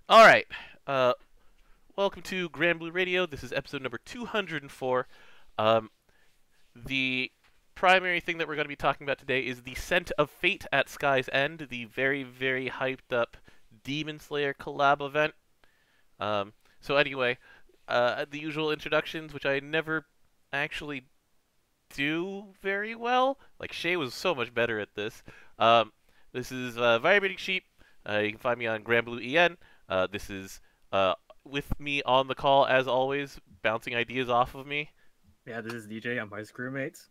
All right. Uh, Welcome to Granblue Radio. This is episode number 204. Um, the primary thing that we're going to be talking about today is the Scent of Fate at Sky's End, the very, very hyped up Demon Slayer collab event. So anyway, the usual introductions, which I never actually do very well. Like Shay was so much better at this. Um, this is Vibrating Sheep. You can find me on Granblue EN. This is with me on the call as always, bouncing ideas off of me. Yeah, this is DJ. I'm my crewmates.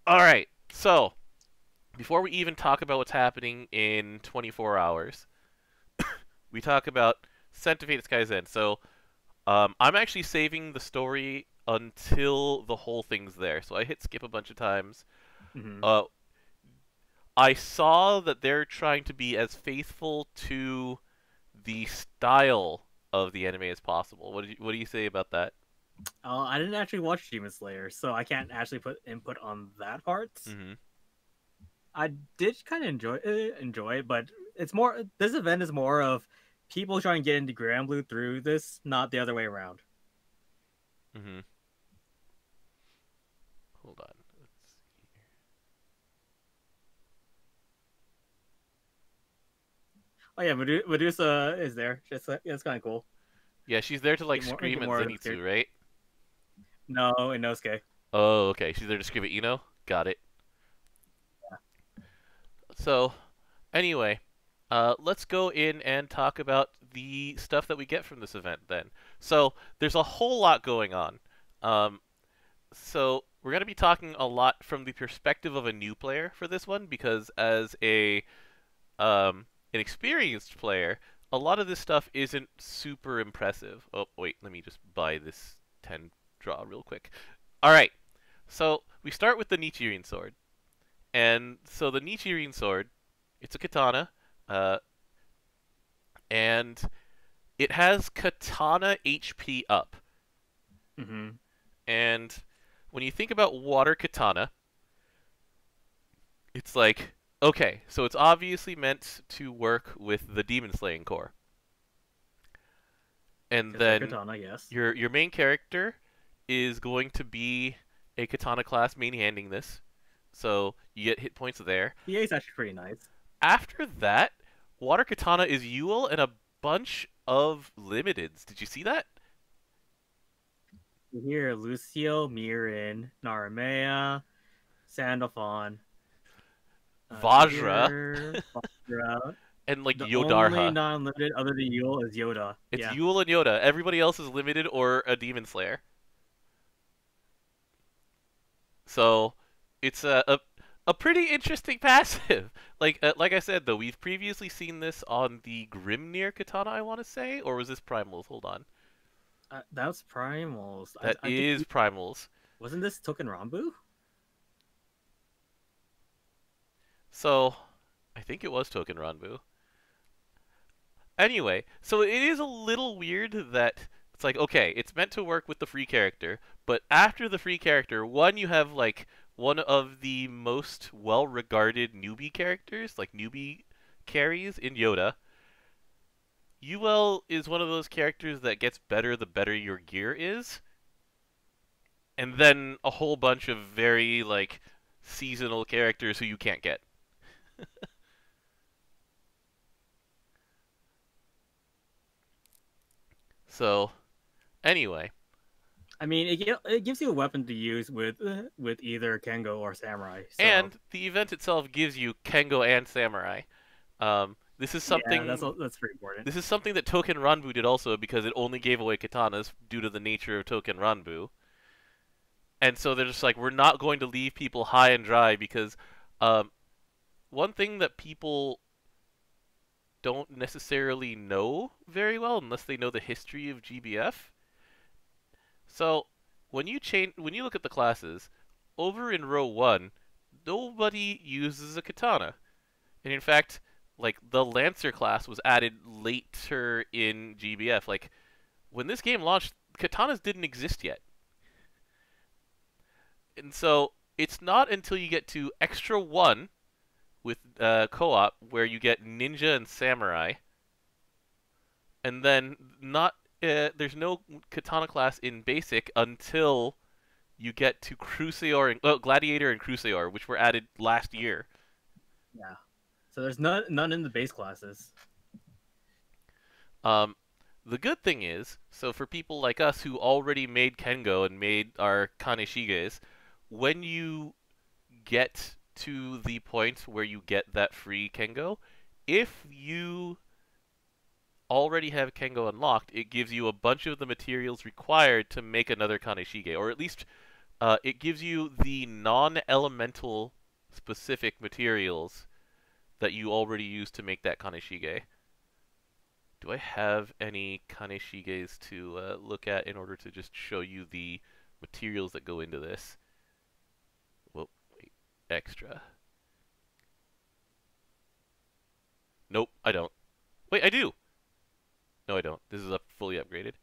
All right. So before we even talk about what's happening in 24 hours, we talk about Scent of Fate at Sky's End. So I'm actually saving the story until the whole thing's there. So I hit skip a bunch of times. Mm-hmm. Uh, I saw that they're trying to be as faithful to the style of the anime as possible. What do you say about that? I didn't actually watch Demon Slayer, so I can't actually put input on that part. Mm-hmm. I did kind of enjoy it, but it's more. This event is more of people trying to get into Granblue through this, not the other way around. Mm-hmm. Hold on. Let's see here. Oh yeah, Medusa is there. It's kind of cool. Yeah, she's there to like Make scream it at more Zenitsu, right? No, Inosuke. Oh, okay. She's there to scream at Ino. Got it. So, anyway, let's go in and talk about the stuff that we get from this event then. So, there's a whole lot going on. Um, so, we're going to be talking a lot from the perspective of a new player for this one, because as an experienced player, a lot of this stuff isn't super impressive. Oh, wait, let me just buy this 10 draw real quick. All right, so we start with the Nichiren Sword. And so the Nichiren Sword, it's a katana, uh, and it has katana HP up. Mm-hmm. And when you think about water katana, it's like, okay, so it's obviously meant to work with the demon slaying core. And then Katana, yes. your main character is going to be a katana class main handing this. So you get hit points there. PA is actually pretty nice. After that, water katana is Yule and a bunch of limiteds. Did you see that? Here, Lucio, Mirin, Naramea, Sandalphon, Vajra here, Vajra. and like The only Yodarha. non-limited other than Yule is Yoda. It's Yeah. Yule and Yoda. Everybody else is limited or a demon slayer. So it's a pretty interesting passive. Like I said though, we've previously seen this on the Grimnir katana, I want to say, or was this Primals? Hold on. That was Primals. That I think is Primals. wasn't this Token Rambu? So I think it was Token Ranbu. Anyway, so it is a little weird that it's like, okay, it's meant to work with the free character, but after the free character, one, you have like one of the most well-regarded newbie characters, like newbie carries in Yoda. UL is one of those characters that gets better the better your gear is. And then a whole bunch of very like seasonal characters who you can't get. So, anyway, I mean, it gives you a weapon to use with either Kengo or Samurai. So and the event itself gives you Kengo and Samurai. This is yeah, something. that's pretty important. This is something that Token Ranbu did also because it only gave away katanas due to the nature of Token Ranbu. And so they're just like, we're not going to leave people high and dry because um, one thing that people don't necessarily know very well unless they know the history of GBF. So when you look at the classes, over in row 1, nobody uses a katana. And in fact, like the Lancer class was added later in GBF. Like when this game launched, katanas didn't exist yet. And so it's not until you get to Extra 1 with co-op where you get ninja and samurai, and then not there's no katana class in basic until you get to Crusaor and Gladiator and Crusaor, which were added last year. Yeah. So there's none in the base classes. The good thing is, so for people like us who already made Kengo and made our Kaneshiges, when you get to the point where you get that free Kengo, if you already have Kengo unlocked, it gives you a bunch of the materials required to make another Kaneshige, or at least it gives you the non-elemental specific materials that you already used to make that Kaneshige. Do I have any Kaneshiges to look at in order to just show you the materials that go into this? Well, wait, extra. Nope, I don't. Wait, I do! No, I don't. This is fully upgraded.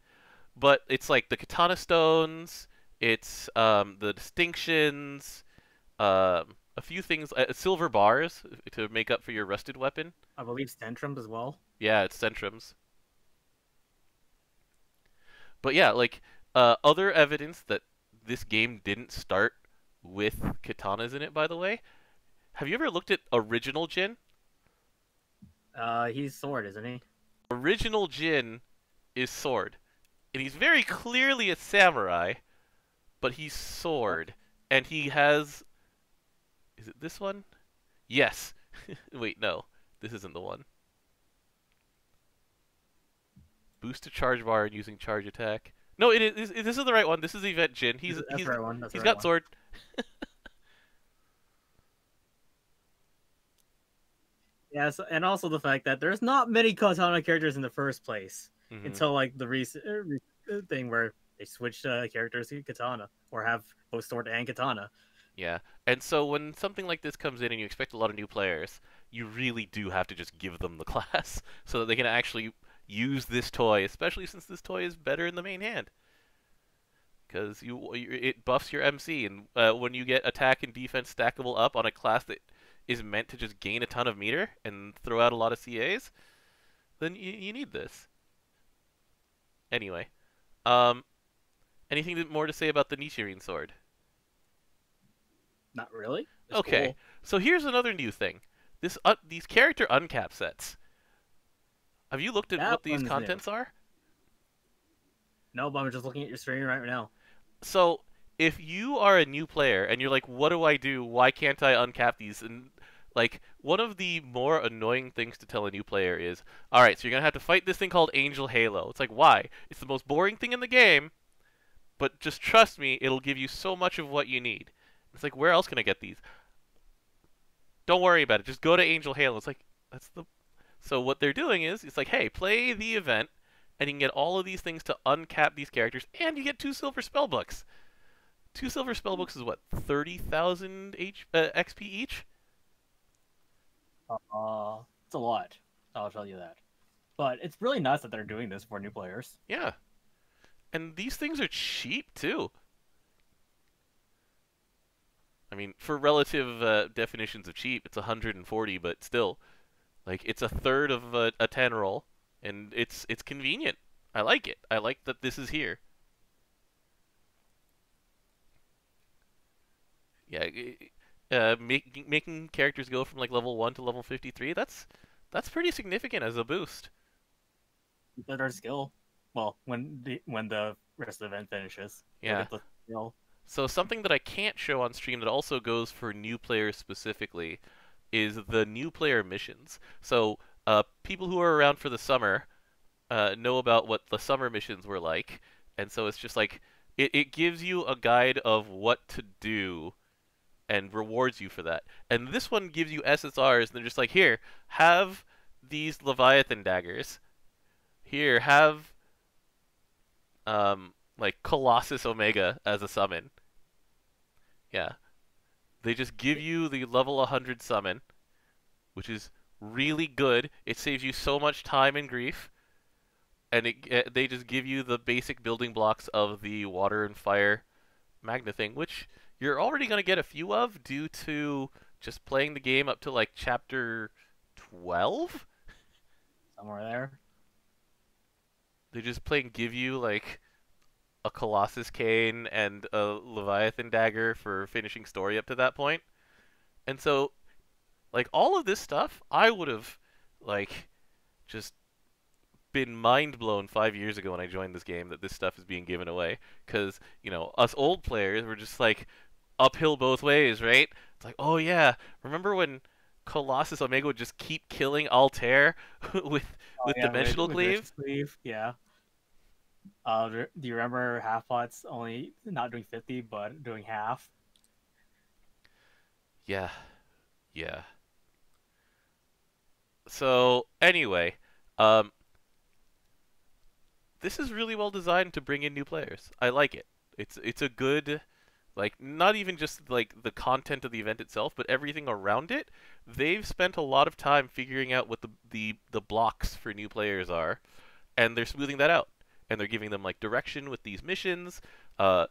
But it's like the katana stones, it's the distinctions, a few things, silver bars to make up for your rusted weapon. I believe Centrums as well. Yeah, it's centrums. But yeah, like other evidence that this game didn't start with katanas in it, by the way. Have you ever looked at Original Jin? He's Sword, isn't he? Original Jin is Sword. And he's very clearly a samurai, but he's Sword. And he has... Is it this one? Yes. Wait, no. This isn't the one. Boost to charge bar and using charge attack. No, it is. This is the right one. This is Event Jin. He's That's the right one. That's he's the right got one. Sword. Yes, and also the fact that there's not many katana characters in the first place until like the recent thing where they switched characters to katana or have both sword and katana. Yeah, and so when something like this comes in and you expect a lot of new players, you really do have to just give them the class so that they can actually use this toy, especially since this toy is better in the main hand. Because it buffs your MC, and when you get attack and defense stackable up on a class that is meant to just gain a ton of meter and throw out a lot of CAs, then you need this. Anyway, anything more to say about the Nichiren Sword? Not really. It's Okay, cool. so here's another new thing. These character uncap sets. Have you looked at That what these one's new. contents are? No, but I'm just looking at your screen right now. So, if you are a new player and you're like, what do I do? Why can't I uncap these? And like, one of the more annoying things to tell a new player is, all right, so you're gonna have to fight this thing called Angel Halo. It's like, why? It's the most boring thing in the game, but just trust me, it'll give you so much of what you need. It's like, where else can I get these? Don't worry about it. Just go to Angel Halo. It's like, that's the... So what they're doing is, it's like, hey, play the event, and you can get all of these things to uncap these characters, and you get 2 silver spellbooks. 2 silver spellbooks is what, 30,000 XP each? It's a lot. I'll tell you that. But it's really nice that they're doing this for new players. Yeah. And these things are cheap, too. I mean, for relative definitions of cheap, it's 140, but still, like, it's a third of a 10 roll, and it's convenient. I like it. I like that this is here. Yeah, making characters go from like level 1 to level 53, that's pretty significant as a boost. Their skill. Well, when the rest of the event finishes. Yeah. Get the skill. So something that I can't show on stream that also goes for new players specifically is the new player missions. So people who are around for the summer know about what the summer missions were like, and so it's just like it gives you a guide of what to do and rewards you for that. And this one gives you SSRs, and they're just like, here, have these Leviathan daggers. Here, have like Colossus Omega as a summon. Yeah. They just give you the level 100 summon, which is really good. It saves you so much time and grief. And they just give you the basic building blocks of the water and fire Magna thing, which you're already going to get a few of due to just playing the game up to like chapter 12? Somewhere there. They just plain give you like a Colossus cane and a Leviathan dagger for finishing story up to that point. And so, like, all of this stuff, I would have, like, just been mind blown 5 years ago when I joined this game that this stuff is being given away. Because, you know, us old players were just like uphill both ways, right? It's like, oh yeah, remember when Colossus Omega would just keep killing Altair with Oh yeah, Dimensional with Cleave? Cleave, yeah. Do you remember half pots only not doing 50 but doing half? Yeah, yeah. So anyway, um, this is really well designed to bring in new players. I like it. It's a good, like, not even just like the content of the event itself, but everything around it. They've spent a lot of time figuring out what the blocks for new players are, and they're smoothing that out. And they're giving them like direction with these missions. They're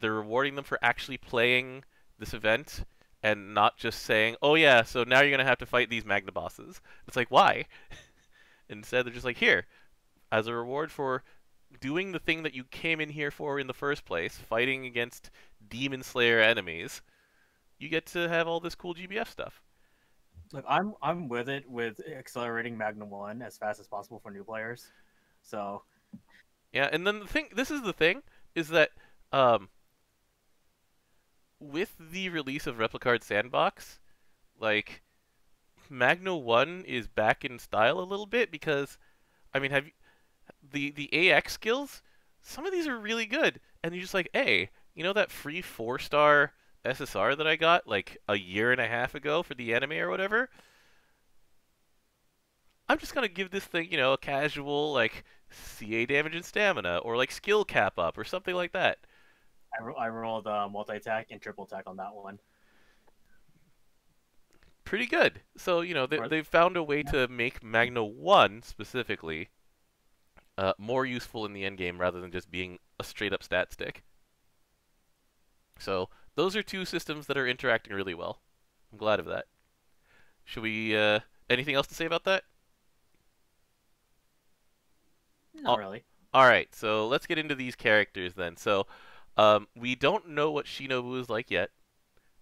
rewarding them for actually playing this event and not just saying, "Oh yeah, so now you're gonna have to fight these Magna bosses." It's like, why? Instead, they're just like, "Here, as a reward for doing the thing that you came in here for in the first place, fighting against Demon Slayer enemies, you get to have all this cool GBF stuff." Look, I'm with it with accelerating Magnum 1 as fast as possible for new players. So Yeah, and then this is the thing, is that um, with the release of Replicard Sandbox, like, Magno 1 is back in style a little bit because, I mean, have you, the AX skills, some of these are really good. And you're just like, hey, you know that free 4-star SSR that I got like a year and a half ago for the anime or whatever? I'm just gonna give this thing, you know, a casual like CA damage and stamina, or like skill cap up, or something like that. I rolled multi-attack and triple attack on that one. Pretty good. So, you know, they've found a way to make Magno 1 specifically more useful in the end game rather than just being a straight up stat stick. So those are two systems that are interacting really well. I'm glad of that. Should we? Anything else to say about that? Not really. All right, so let's get into these characters then. So we don't know what Shinobu is like yet.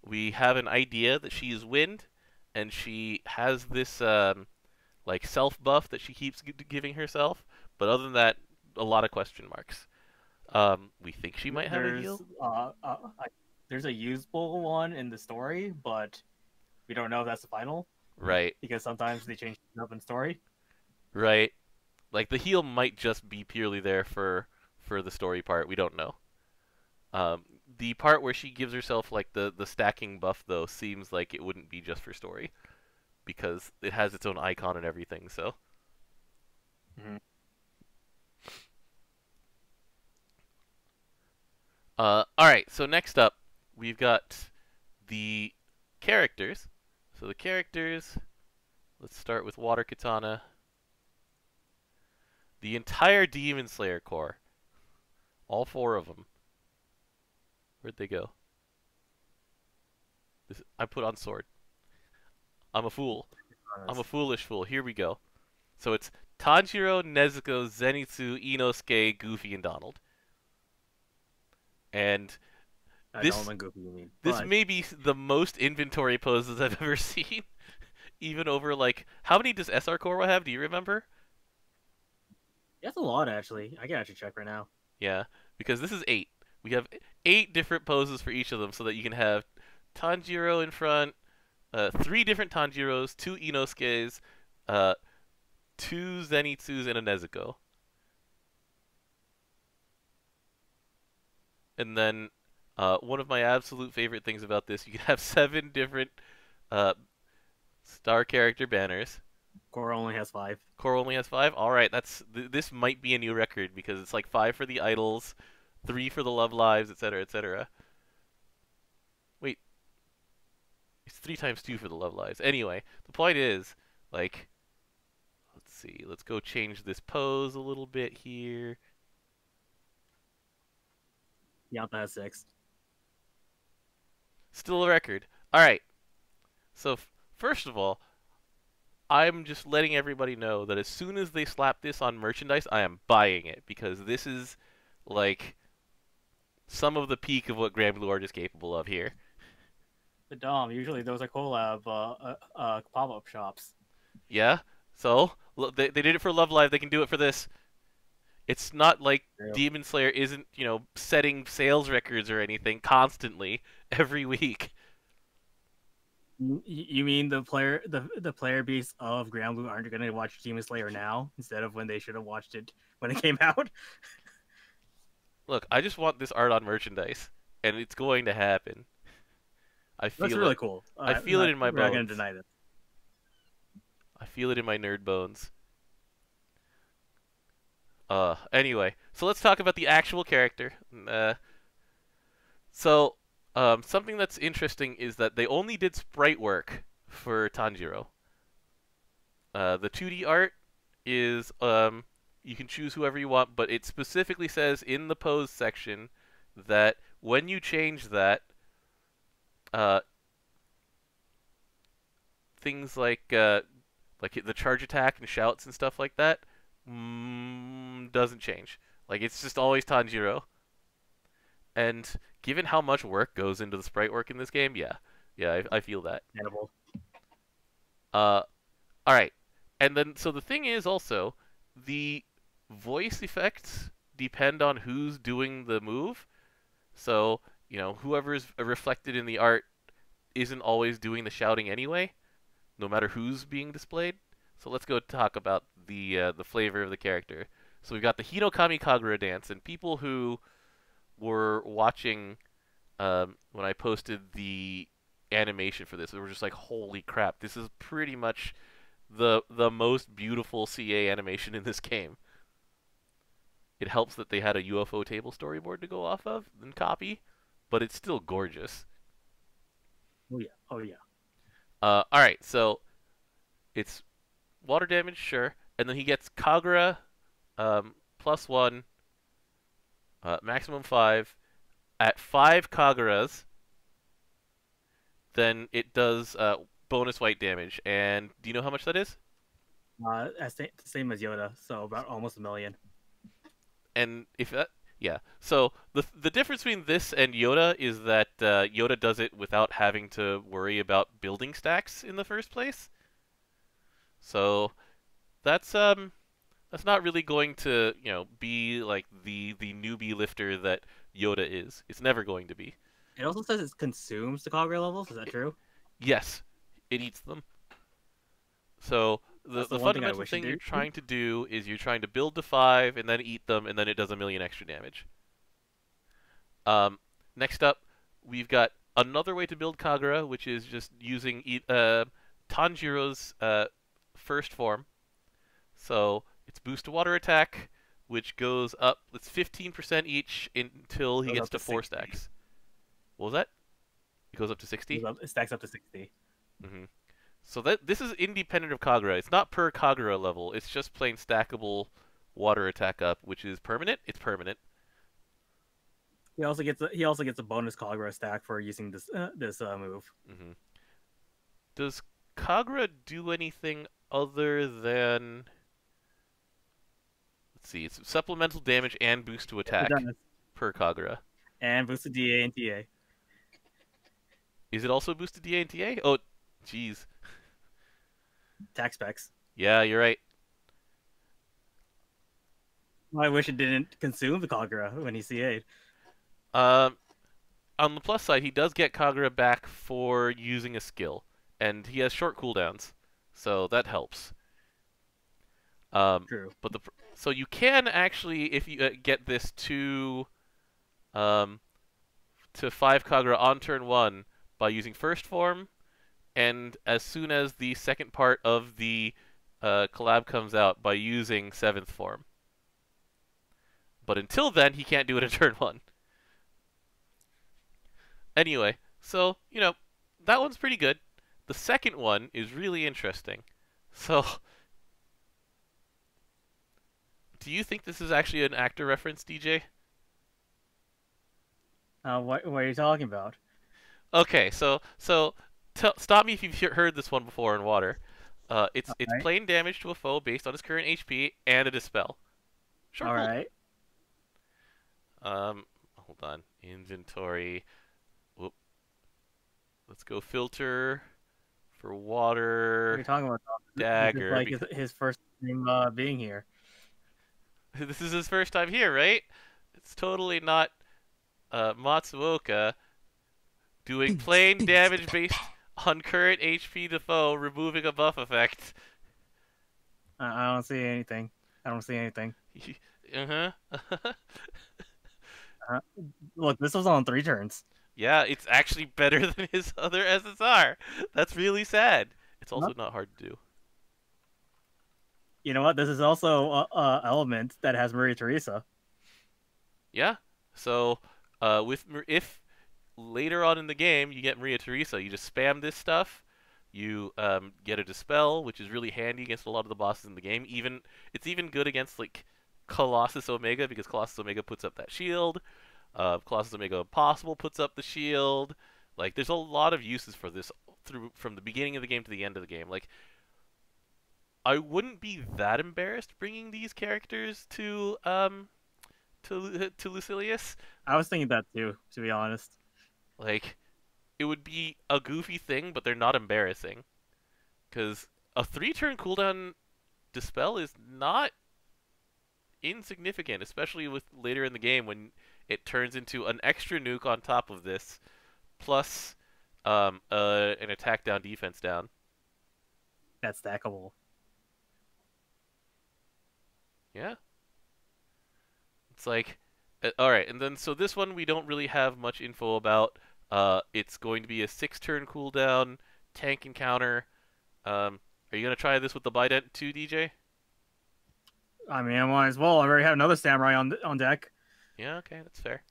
We have an idea that she is wind, and she has this like self buff that she keeps giving herself. But other than that, a lot of question marks. We think she might have a heal. There's a usable one in the story, but we don't know if that's the final. Right. Because sometimes they change it up in story. Right. Like the heal might just be purely there for the story part. We don't know. The part where she gives herself like the stacking buff though seems like it wouldn't be just for story, because it has its own icon and everything. So. Mm-hmm. All right. So next up, we've got the characters. So the characters. Let's start with Water Katana. The entire Demon Slayer core. All 4 of them. Where'd they go? I put on sword. I'm a fool. I'm a foolish fool. Here we go. So it's Tanjiro, Nezuko, Zenitsu, Inosuke, Goofy, and Donald. And this may be the most inventory poses I've ever seen. Even over, like, how many does SR Core have? Do you remember? That's a lot, actually. I can actually check right now. Yeah, because this is 8. We have 8 different poses for each of them, so that you can have Tanjiro in front, 3 different Tanjiros, 2 Inosuke's, 2 Zenitsus, and a Nezuko. And then one of my absolute favorite things about this, you can have 7 different star character banners. Core only has 5. Core only has 5? Alright, this might be a new record, because it's like 5 for the idols, 3 for the love lives, etc., etc. Wait. It's 3 times 2 for the love lives. Anyway, the point is, like, let's see. Let's go change this pose a little bit here. Yampa has 6. Still a record. Alright. So, first of all, I'm just letting everybody know that as soon as they slap this on merchandise, I am buying it, because this is like some of the peak of what Granblue Art is capable of here. The Dom, usually those are collab pop-up shops. Yeah, so they did it for Love Live, they can do it for this. It's not like Demon Slayer isn't, you know, setting sales records or anything constantly every week. You mean the player base of Granblue aren't going to watch Demon Slayer now instead of when they should have watched it when it came out? Look, I just want this art on merchandise, and it's going to happen. I feel That's really cool. I feel it in my bones. We're not going to deny this. I feel it in my nerd bones. Anyway, so let's talk about the actual character. Something that's interesting is that they only did sprite work for Tanjiro. The 2D art is, you can choose whoever you want, but it specifically says in the pose section that when you change that, things like the charge attack and shouts and stuff like that doesn't change. Like, it's just always Tanjiro. And given how much work goes into the sprite work in this game, I feel that. Edible. Alright. And then, so the thing is also, the voice effects depend on who's doing the move. So, you know, whoever's reflected in the art isn't always doing the shouting anyway, no matter who's being displayed. So let's go talk about the flavor of the character. So we've got the Hinokami Kagura dance, and people who were watching when I posted the animation for this, they were just like, holy crap, this is pretty much the most beautiful CA animation in this game. It helps that they had a UFO table storyboard to go off of and copy, but it's still gorgeous. Oh yeah, oh yeah. Alright, so it's water damage, sure, and then he gets Kagura +1, maximum 5. At 5 Kaguras, then it does bonus white damage. And do you know how much that is? Same as Yoda, so about almost 1 million. And if that, yeah. So the difference between this and Yoda is that Yoda does it without having to worry about building stacks in the first place. So that's not really going to, you know, be like the newbie lifter that Yoda is. It's never going to be. It also says it consumes the Kagura levels. Is that true? Yes, it eats them. So the fundamental thing you're trying to do is you're trying to build to 5 and then eat them, and then it does 1 million extra damage. Next up, we've got another way to build Kagura, which is just using Tanjiro's first form. So it's boost to water attack, which goes up. It's 15% each until he gets to 4 stacks. What was that? It goes up to 60? It stacks up to 60. Mm-hmm. So this is independent of Kagura. It's not per Kagura level. It's just plain stackable water attack up, which is permanent. It's permanent. He also gets a bonus Kagura stack for using this move. Mm-hmm. Does Kagura do anything other than... Let's see. It's supplemental damage and boost to attack per Kagura. And boosted DA and TA. Is it also boosted DA and TA? Oh, jeez. Attack specs. Yeah, you're right. I wish it didn't consume the Kagura when he CA'd. On the plus side, he does get Kagura back for using a skill, and he has short cooldowns, so that helps. True. But so you can actually, if you get this to 5 Kagura on turn 1 by using first form, and as soon as the second part of the collab comes out by using 7th form. But until then, he can't do it in turn 1. Anyway, so, you know, that one's pretty good. The second one is really interesting. So, do you think this is actually an actor reference, DJ? What are you talking about? Okay, so stop me if you've heard this one before in Water. It's Alright. plain damage to a foe based on his current HP and a dispel. Short cooldown. Alright. Hold on. Inventory. Whoop. Let's go filter for What are water you talking about? This is dagger. like his first time being here. This is his first time here, right? It's totally not Matsuoka doing plain damage based on current HP to foe, removing a buff effect. I don't see anything. I don't see anything. Uh-huh. Look, this was on 3 turns. Yeah, it's actually better than his other SSR. That's really sad. It's also not hard to do. You know what? This is also a element that has Maria Theresa. Yeah. So, if later on in the game you get Maria Theresa, you just spam this stuff. You get a dispel, which is really handy against a lot of the bosses in the game. It's even good against like Colossus Omega because Colossus Omega puts up that shield. Colossus Omega Impossible puts up the shield. Like, there's a lot of uses for this from the beginning of the game to the end of the game. Like, I wouldn't be that embarrassed bringing these characters to Lucilius. I was thinking that too, to be honest. Like, it would be a goofy thing, but they're not embarrassing. Because a 3-turn cooldown dispel is not insignificant, especially with later in the game when it turns into an extra nuke on top of this, plus an attack down, defense down. That's stackable. Yeah. It's like, all right, and then so this one we don't really have much info about. It's going to be a 6-turn cooldown tank encounter. Are you gonna try this with the Bident too, DJ? I mean, I might as well. I already have another samurai on deck. Yeah, okay, that's fair.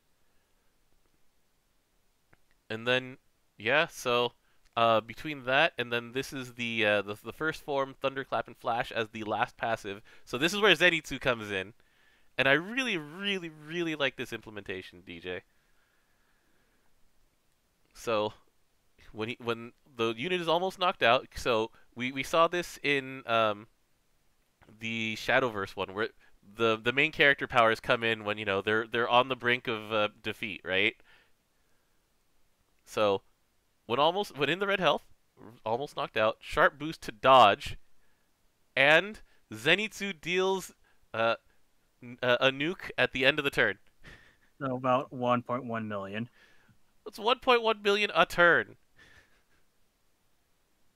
And then, yeah, so between that and then this is the first form, Thunderclap and Flash as the last passive. So this is where Zenitsu comes in, and I really, really, really like this implementation, DJ. So when the unit is almost knocked out, so we saw this in the Shadowverse one where the main character powers come in when they're on the brink of defeat, right? So when in the red health, almost knocked out, sharp boost to dodge, and Zenitsu deals a nuke at the end of the turn. So about 1.1 million. It's 1.1 billion a turn.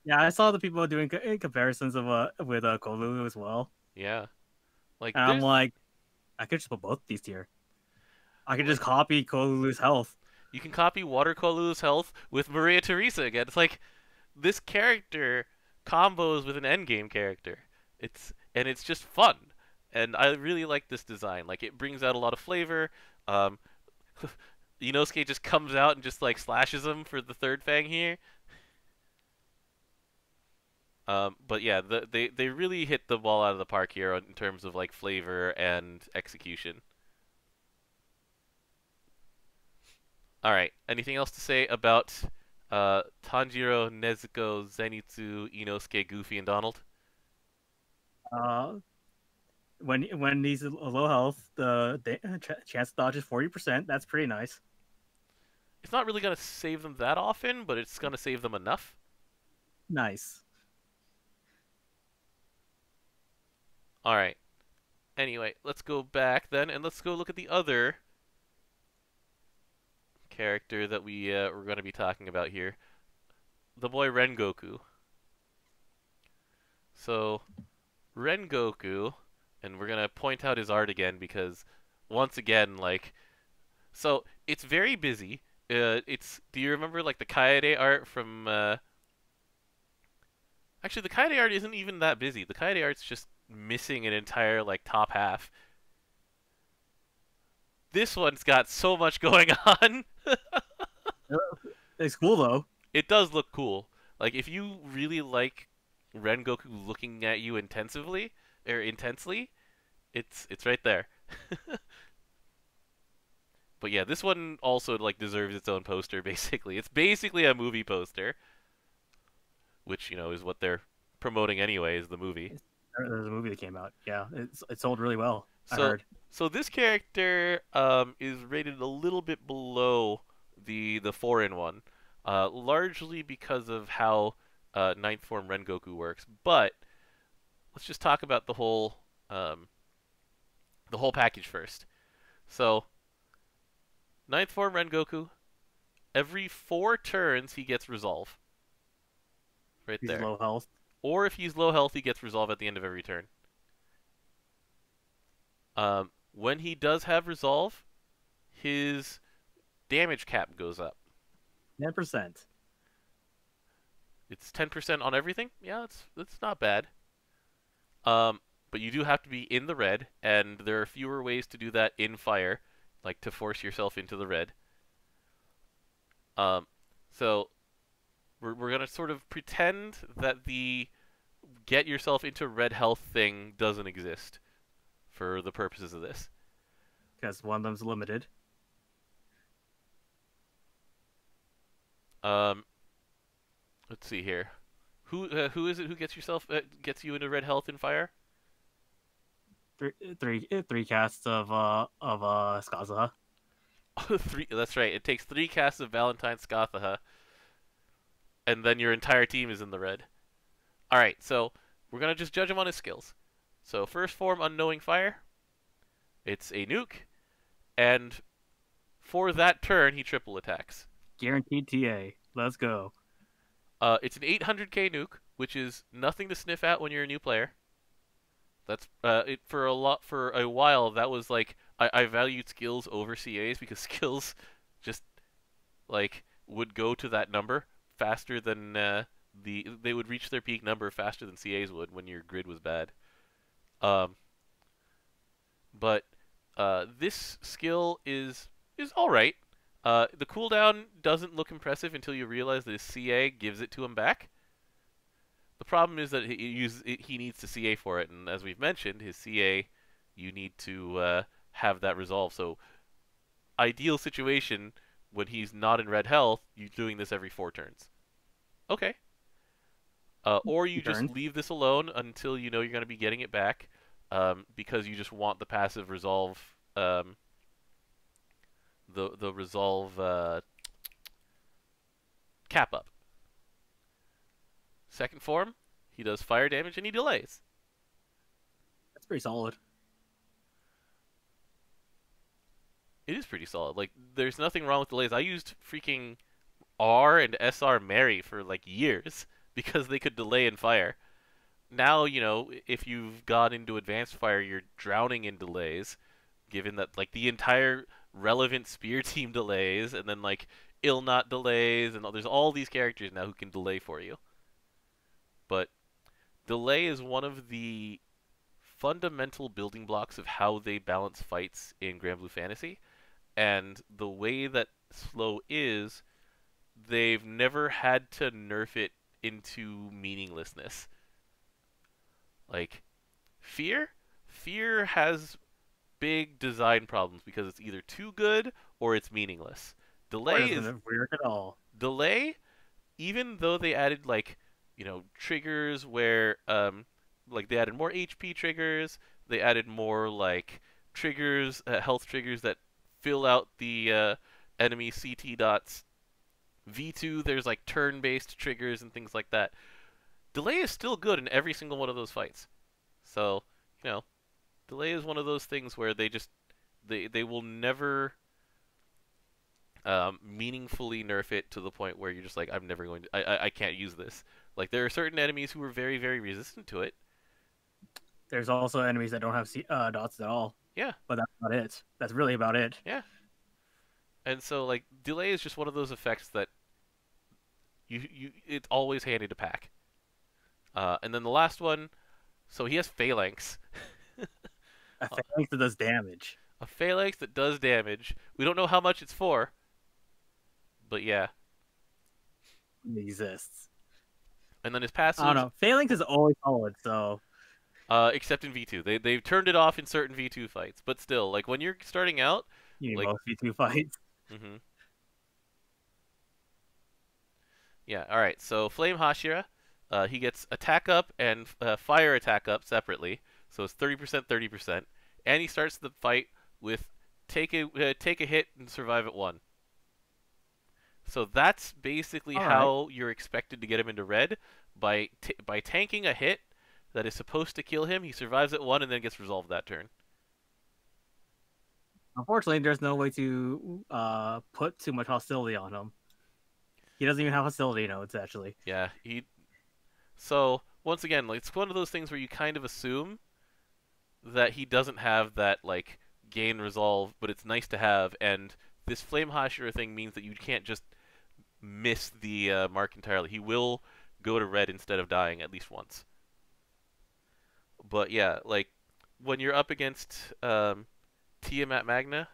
Yeah, I saw the people doing comparisons of with Kolulu as well. Yeah, like and I'm like, I could just put both these here. I could just copy Kolulu's health. You can copy Water Kolulu's health with Maria Theresa again. It's like this character combos with an endgame character. It's just fun, and I really like this design. Like, it brings out a lot of flavor. Inosuke just comes out and just like slashes him for the third fang here. But yeah, they really hit the ball out of the park here in terms of like flavor and execution. All right. Anything else to say about Tanjiro, Nezuko, Zenitsu, Inosuke, Goofy, and Donald? When he's low health, the chance to dodge is 40%. That's pretty nice. It's not really gonna save them that often, but it's gonna save them enough. Nice. All right. Anyway, let's go back then, and let's go look at the other character that we're going to be talking about here. The boy Rengoku. So, Rengoku, and we're going to point out his art again because, once again, like, so it's very busy. Do you remember, like, the Kaede art from, actually, the Kaede art isn't even that busy. The Kaede art's just missing an entire, like, top half. This one's got so much going on. It's cool though. It does look cool. Like, if you really like Rengoku looking at you intensely, it's right there. But yeah, this one also like deserves its own poster. Basically, it's basically a movie poster, which is what they're promoting anyway is the movie. There's a movie that came out. Yeah, it sold really well. I So heard. so this character is rated a little bit below the foreign one, largely because of how ninth form Rengoku works. But let's just talk about the whole package first. So ninth form Rengoku, every 4 turns he gets resolve. Right He's there. low health. Or if he's low health, he gets resolve at the end of every turn. When he does have resolve, his damage cap goes up. 10%. It's 10% on everything. Yeah, that's not bad. But you do have to be in the red, and there are fewer ways to do that in fire, like to force yourself into the red. So we're gonna sort of pretend that the get yourself into red health thing doesn't exist for the purposes of this. Because one of them's limited. Let's see here. Who is it who gets you into red health in fire? Three casts of Skaza. Three. That's right. It takes 3 casts of Valentine Scatha, and then your entire team is in the red. All right. So we're gonna just judge him on his skills. So first form, Unknowing Fire. It's a nuke, and for that turn he triple attacks. Guaranteed TA. Let's go. It's an 800k nuke, which is nothing to sniff at when you're a new player. That's it for a while. That was like I valued skills over CAs because skills just like would go to that number faster than they would reach their peak number faster than CAs would when your grid was bad. But this skill is all right. The cooldown doesn't look impressive until you realize that his CA gives it to him back. The problem is that he needs to CA for it, and as we've mentioned, his CA, you need to have that resolve. So, ideal situation, when he's not in red health, you're doing this every 4 turns. Okay. Or you just leave this alone until you know you're going to be getting it back, because you just want the passive resolve, the resolve cap up. Second form, he does fire damage and he delays. That's pretty solid. It is pretty solid. Like, there's nothing wrong with delays. I used freaking R and SR Mary for like years because they could delay and fire. Now, you know, if you've got into advanced fire, you're drowning in delays, given that like the entire relevant spear team delays, and then like Ilnot delays, and there's all these characters now who can delay for you. But delay is one of the fundamental building blocks of how they balance fights in Granblue Fantasy. And the way that slow is, they've never had to nerf it into meaninglessness. Like, Fear has big design problems because it's either too good or it's meaningless. Delay doesn't work at all. Delay, even though they added like, you know, triggers where like they added more HP triggers, they added more like triggers, health triggers that fill out the enemy CT dots. V2, there's like turn-based triggers and things like that. Delay is still good in every single one of those fights. So, you know, delay is one of those things where they just they will never meaningfully nerf it to the point where you're just like, I'm never going to, I can't use this. Like, there are certain enemies who are very, very resistant to it. There's also enemies that don't have dots at all. Yeah. But that's about it. That's really about it. Yeah. And so, like, delay is just one of those effects that it's always handy to pack. And then the last one, so he has Phalanx. A Phalanx that does damage. A Phalanx that does damage. We don't know how much it's for. But yeah. It exists. And then his passive. I don't know. Phalanx is always solid, so. Except in V2. They've turned it off in certain V2 fights. But still, like, when you're starting out. You need like, most V2 fights. Mm-hmm. Yeah, alright. So, Flame Hashira. he gets attack up and fire attack up separately, so it's 30%, 30%, and he starts the fight with take a hit and survive at 1. So that's basically how you're expected to get him into red, by tanking a hit that is supposed to kill him. He survives at 1 and then gets resolved that turn. Unfortunately, there's no way to put too much hostility on him. He doesn't even have hostility nodes, actually. Yeah, So once again, like, it's one of those things where you kind of assume that he doesn't have that like gain resolve, but it's nice to have. And this Flame Hashira thing means that you can't just miss the mark entirely. He will go to red instead of dying at least once. But yeah, like when you're up against Tiamat Magna,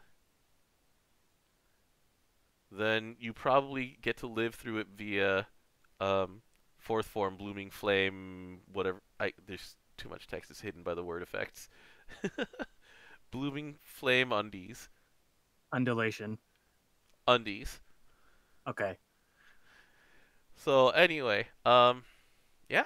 then you probably get to live through it via fourth form, Blooming Flame, whatever. There's too much text is hidden by the word effects. Blooming Flame Undies. Undulation. Undies. Okay. So anyway, yeah.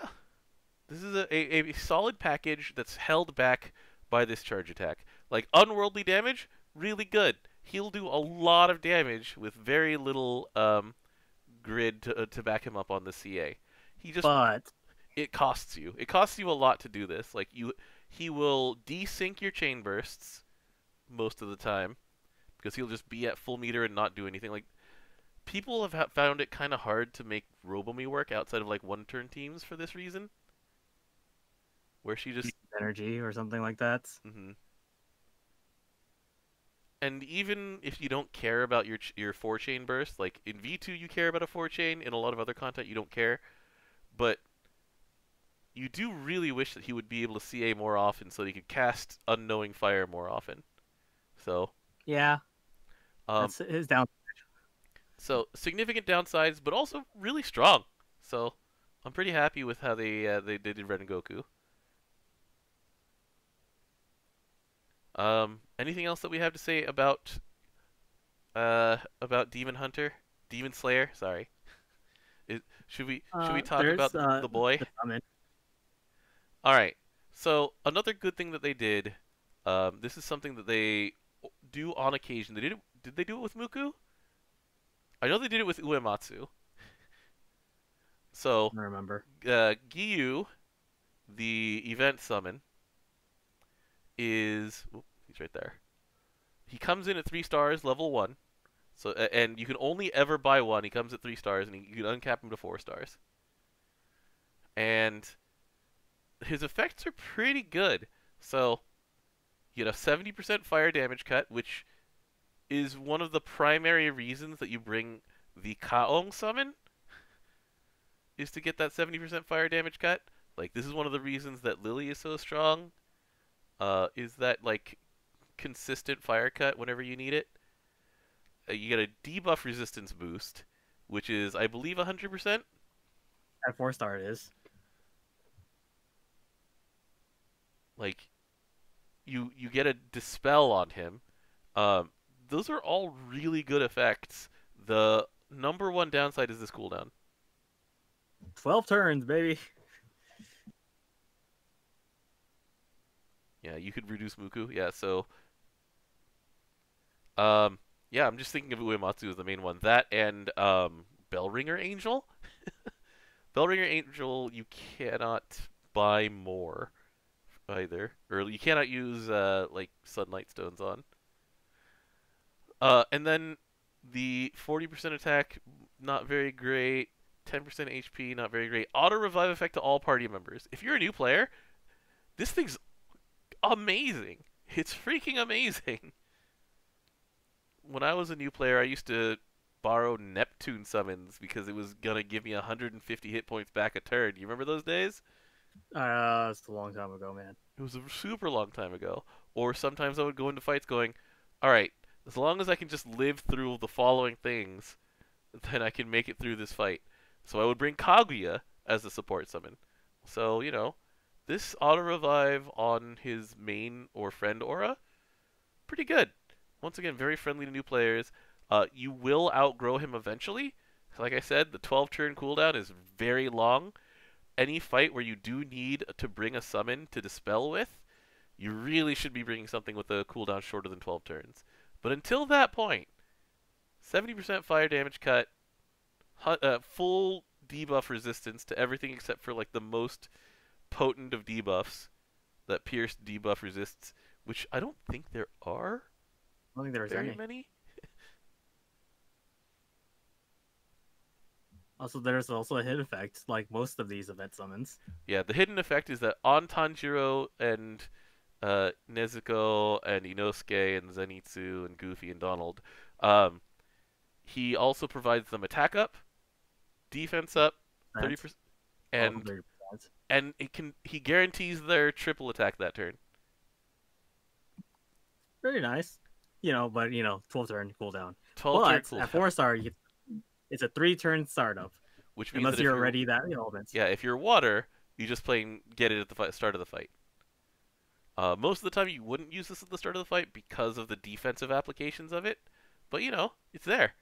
This is a solid package that's held back by this charge attack. Like, unworldly damage, really good. He'll do a lot of damage with very little grid to back him up on the CA. It costs you. It costs you a lot to do this. Like, he will desync your chain bursts most of the time because he'll just be at full meter and not do anything. Like, people have found it kind of hard to make Robomi work outside of like one-turn teams for this reason, where she just energy or something like that. Mm-hmm. And even if you don't care about your 4-chain burst, like in V2 you care about a 4-chain, in a lot of other content you don't care, but you do really wish that he would be able to CA more often so that he could cast Unknowing Fire more often. So yeah, that's his downside. So significant downsides, but also really strong. So I'm pretty happy with how they did Rengoku. Anything else that we have to say about Demon Hunter, Demon Slayer? Sorry. Should we talk about the boy? All right. So another good thing that they did. This is something that they do on occasion. Did they do it with Muku? I know they did it with Uematsu. So I remember. Giyu, the event summon, is he's right there. He comes in at 3 stars, level 1. So and you can only ever buy one. He comes at 3 stars, and you can uncap him to 4 stars. And his effects are pretty good. So you get a 70% fire damage cut, which is one of the primary reasons that you bring the Kaong summon, is to get that 70% fire damage cut. Like, this is one of the reasons that Lily is so strong, is that, like, consistent fire cut whenever you need it. You get a debuff resistance boost, which is, I believe, 100%. At 4-star it is. Like, you get a dispel on him. Those are all really good effects. The number one downside is this cooldown. 12 turns, baby. Yeah, you could reduce Muku. Yeah, so yeah, I'm just thinking of Uematsu as the main one. That and Bellringer Angel. Bellringer Angel, you cannot buy more either, or you cannot use like Sunlight Stones on. And then the 40% attack, not very great. 10% HP, not very great. Auto revive effect to all party members. If you're a new player, this thing's amazing. It's freaking amazing. When I was a new player, I used to borrow Neptune summons because it was gonna give me 150 hit points back a turn. You remember those days? It's a long time ago, man. It was a super long time ago. Or sometimes I would go into fights going, all right, as long as I can just live through the following things, then I can make it through this fight. So I would bring Kaguya as the support summon. So, you know, this auto-revive on his main or friend aura, pretty good. Once again, very friendly to new players. You will outgrow him eventually. Like I said, the 12-turn cooldown is very long. any fight where you do need to bring a summon to dispel with, you really should be bringing something with a cooldown shorter than 12 turns. But until that point, 70% fire damage cut, full debuff resistance to everything except for like the most potent of debuffs that Pierce debuff resists, which I don't think there are. I don't think there's very any. many. Also, there's also a hit effect, like most of these event summons. Yeah, the hidden effect is that on Tanjiro and Nezuko and Inosuke and Zenitsu and Goofy and Donald, he also provides them attack up, defense up, 30%, and he guarantees their triple attack that turn. Very nice. But 12 turn cooldown. 12 turn cooldown. At 4-star, it's a 3-turn startup. Which means unless that you're already that elements. Yeah, if you're water, you just get it at the start of the fight. Most of the time, you wouldn't use this at the start of the fight because of the defensive applications of it, but it's there.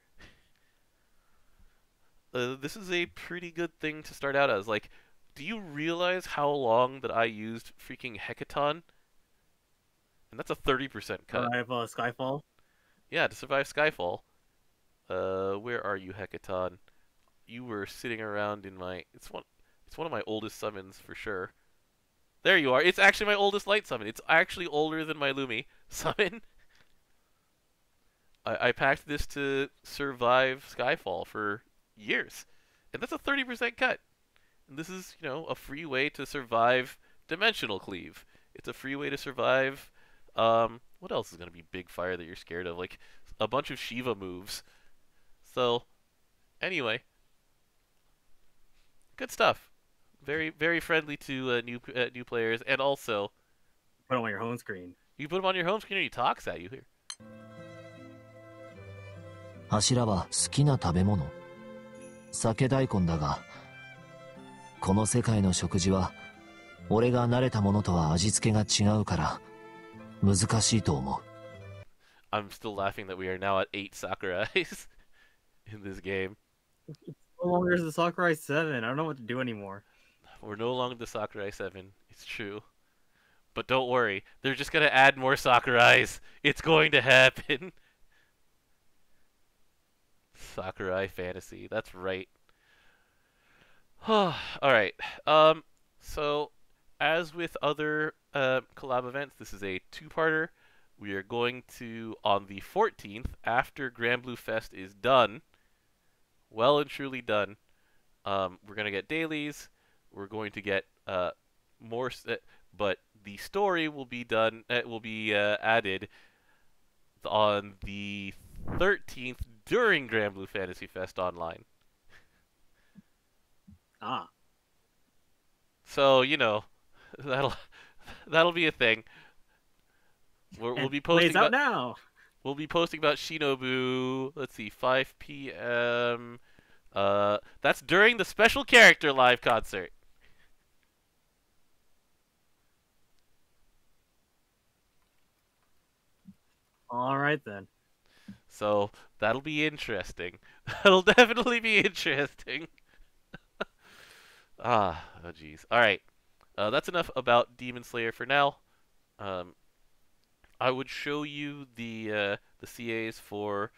This is a pretty good thing to start out as. Like, do you realize how long that I used freaking Hecaton? And that's a 30% cut. Survive Skyfall? Yeah, to survive Skyfall. Where are you, Hecaton? You were sitting around in my... It's one of my oldest summons, for sure. There you are. It's actually my oldest light summon. It's actually older than my Lumi summon. I packed this to survive Skyfall for years. And that's a 30% cut. And this is, a free way to survive Dimensional Cleave. It's a free way to survive... what else is going to be big fire that you're scared of? Like, a bunch of Shiva moves. So, anyway... Good stuff. Very, very friendly to new players, and also put them on your home screen. You put them on your home screen, and he talks at you here. Hashira は好きな食べ物。酒大根だが、この世界の食事は俺が慣れたものとは味付けが違うから難しいと思う。I'm still laughing that we are now at 8 Sakurais in this game. No longer the Sakurai 7. I don't know what to do anymore. We're no longer the Sakurai 7. It's true. But don't worry. They're just going to add more Sakurais. It's going to happen. Sakurai Fantasy. That's right. Alright. So, as with other collab events, this is a two-parter. We are going to, on the 14th, after Granblue Fest is done, well and truly done, we're going to get dailies, we're going to get more, but the story will be done, added on the 13th during Granblue Fantasy Fest Online. Ah. So, that'll be a thing. We'll be posting out now. We'll be posting about Shinobu. Let's see, 5 p.m. That's during the special character live concert. All right then. So that'll be interesting. That'll definitely be interesting. Oh jeez. All right. That's enough about Demon Slayer for now. I would show you the CAs for...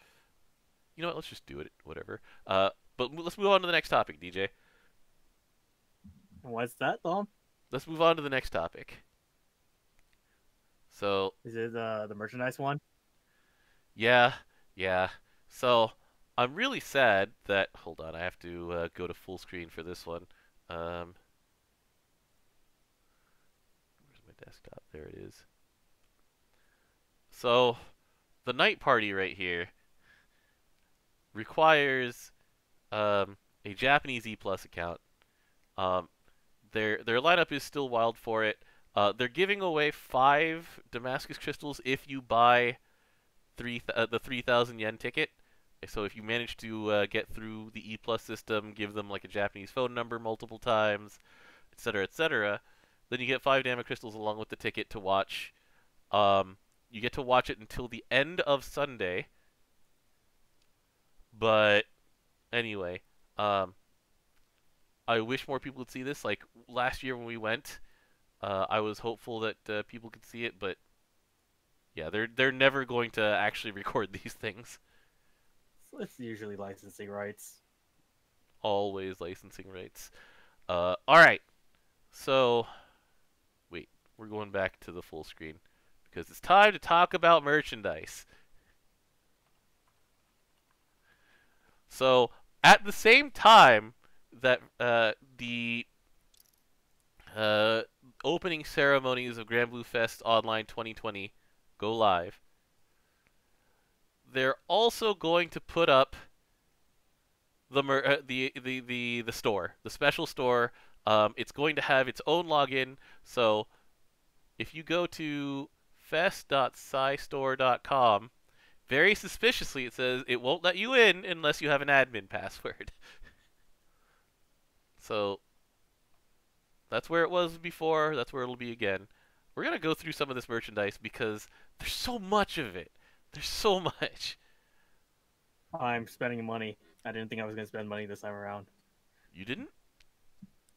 You know what? Let's just do it. Whatever. But let's move on to the next topic, DJ. What's that, Tom? Let's move on to the next topic. So... Is it the merchandise one? Yeah. So, I'm really sad that... Hold on, I have to go to full screen for this one. Where's my desktop? There it is. So, the night party right here requires a Japanese E+ account. Their lineup is still wild for it. They're giving away 5 Damascus crystals if you buy the 3,000 yen ticket. So if you manage to get through the E+ system, give them like a Japanese phone number multiple times, etc., then you get 5 Dama crystals along with the ticket to watch. You get to watch it until the end of Sunday. But anyway, I wish more people would see this. Like last year when we went, I was hopeful that people could see it, but yeah, they're never going to actually record these things. It's usually licensing rights. Always licensing rights. All right. So, wait, we're going back to the full screen because it's time to talk about merchandise. So, at the same time that the opening ceremonies of Granblue Fest Online 2020 go live, they're also going to put up the store, the special store. It's going to have its own login. So if you go to fest.scistore.com, very suspiciously it says it won't let you in unless you have an admin password. So that's where it was before. That's where it'll be again. We're gonna go through some of this merchandise because there's so much of it. There's so much. I'm spending money. I didn't think I was going to spend money this time around. You didn't?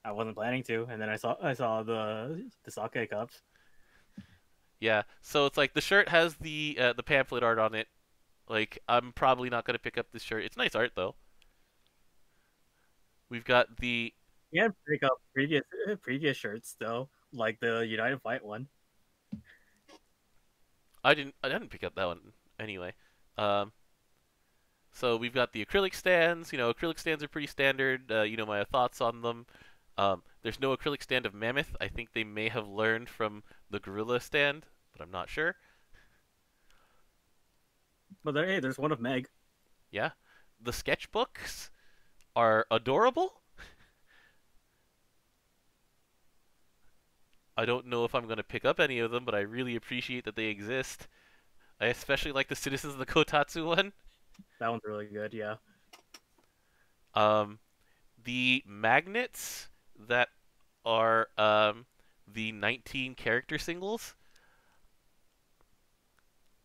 I wasn't planning to, and then I saw the sake cups. Yeah, so it's like the shirt has the pamphlet art on it. Like I'm probably not gonna pick up this shirt. It's nice art though. We've got the You had to pick up previous shirts though, like the United Fight one. I didn't pick up that one anyway. So we've got the acrylic stands. You know, acrylic stands are pretty standard. You know my thoughts on them. There's no acrylic stand of Mammoth. I think they may have learned from the gorilla stand, but I'm not sure. But hey, there's one of Meg. Yeah. The sketchbooks are adorable. I don't know if I'm going to pick up any of them, but I really appreciate that they exist. I especially like the Citizens of the Kotatsu one. That one's really good, yeah. The magnets that are the 19 character singles.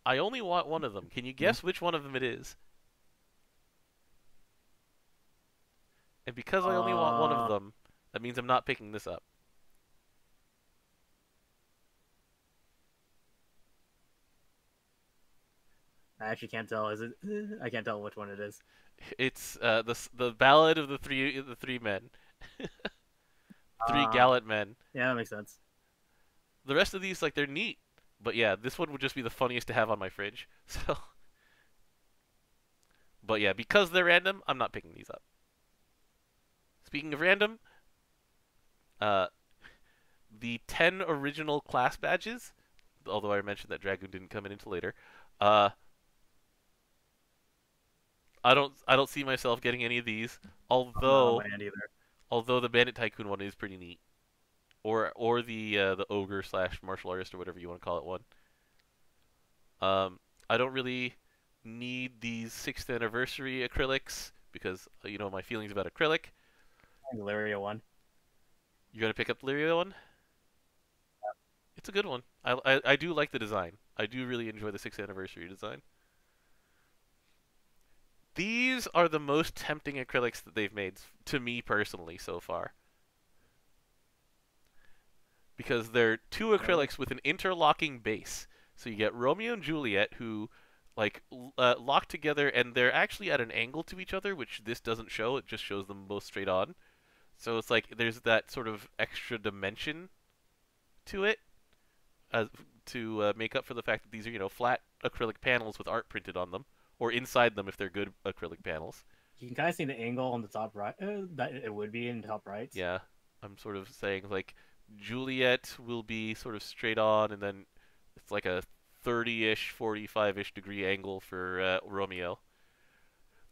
I only want one of them. Can you guess which one of them it is? And because I only want one of them, that means I'm not picking this up. I actually can't tell. I can't tell which one it is. It's the Ballad of the three men, three gallant men. Yeah, that makes sense. The rest of these, like, they're neat, but yeah, this one would just be the funniest to have on my fridge. So, but yeah, because they're random, I'm not picking these up. Speaking of random, the 10 original class badges, although I mentioned that Dragoon didn't come in until later. I don't see myself getting any of these, although the Bandit Tycoon one is pretty neat, or the ogre / martial artist or whatever you want to call it one. I don't really need these 6th anniversary acrylics because you know my feelings about acrylic. The Lyria one. You're gonna pick up the Lyria one? Yeah. It's a good one. I do like the design. I do really enjoy the 6th anniversary design. These are the most tempting acrylics that they've made to me personally so far. Because they're 2 acrylics with an interlocking base. So you get Romeo and Juliet who like lock together and they're actually at an angle to each other, which this doesn't show. It just shows them both straight on. So it's like there's that sort of extra dimension to it to make up for the fact that these are, you know, flat acrylic panels with art printed on them. Or inside them if they're good acrylic panels. You can kind of see the angle on the top right, that it would be in the top right. Yeah, I'm sort of saying like Juliet will be sort of straight on, and then it's like a 30-ish, 45-ish degree angle for Romeo.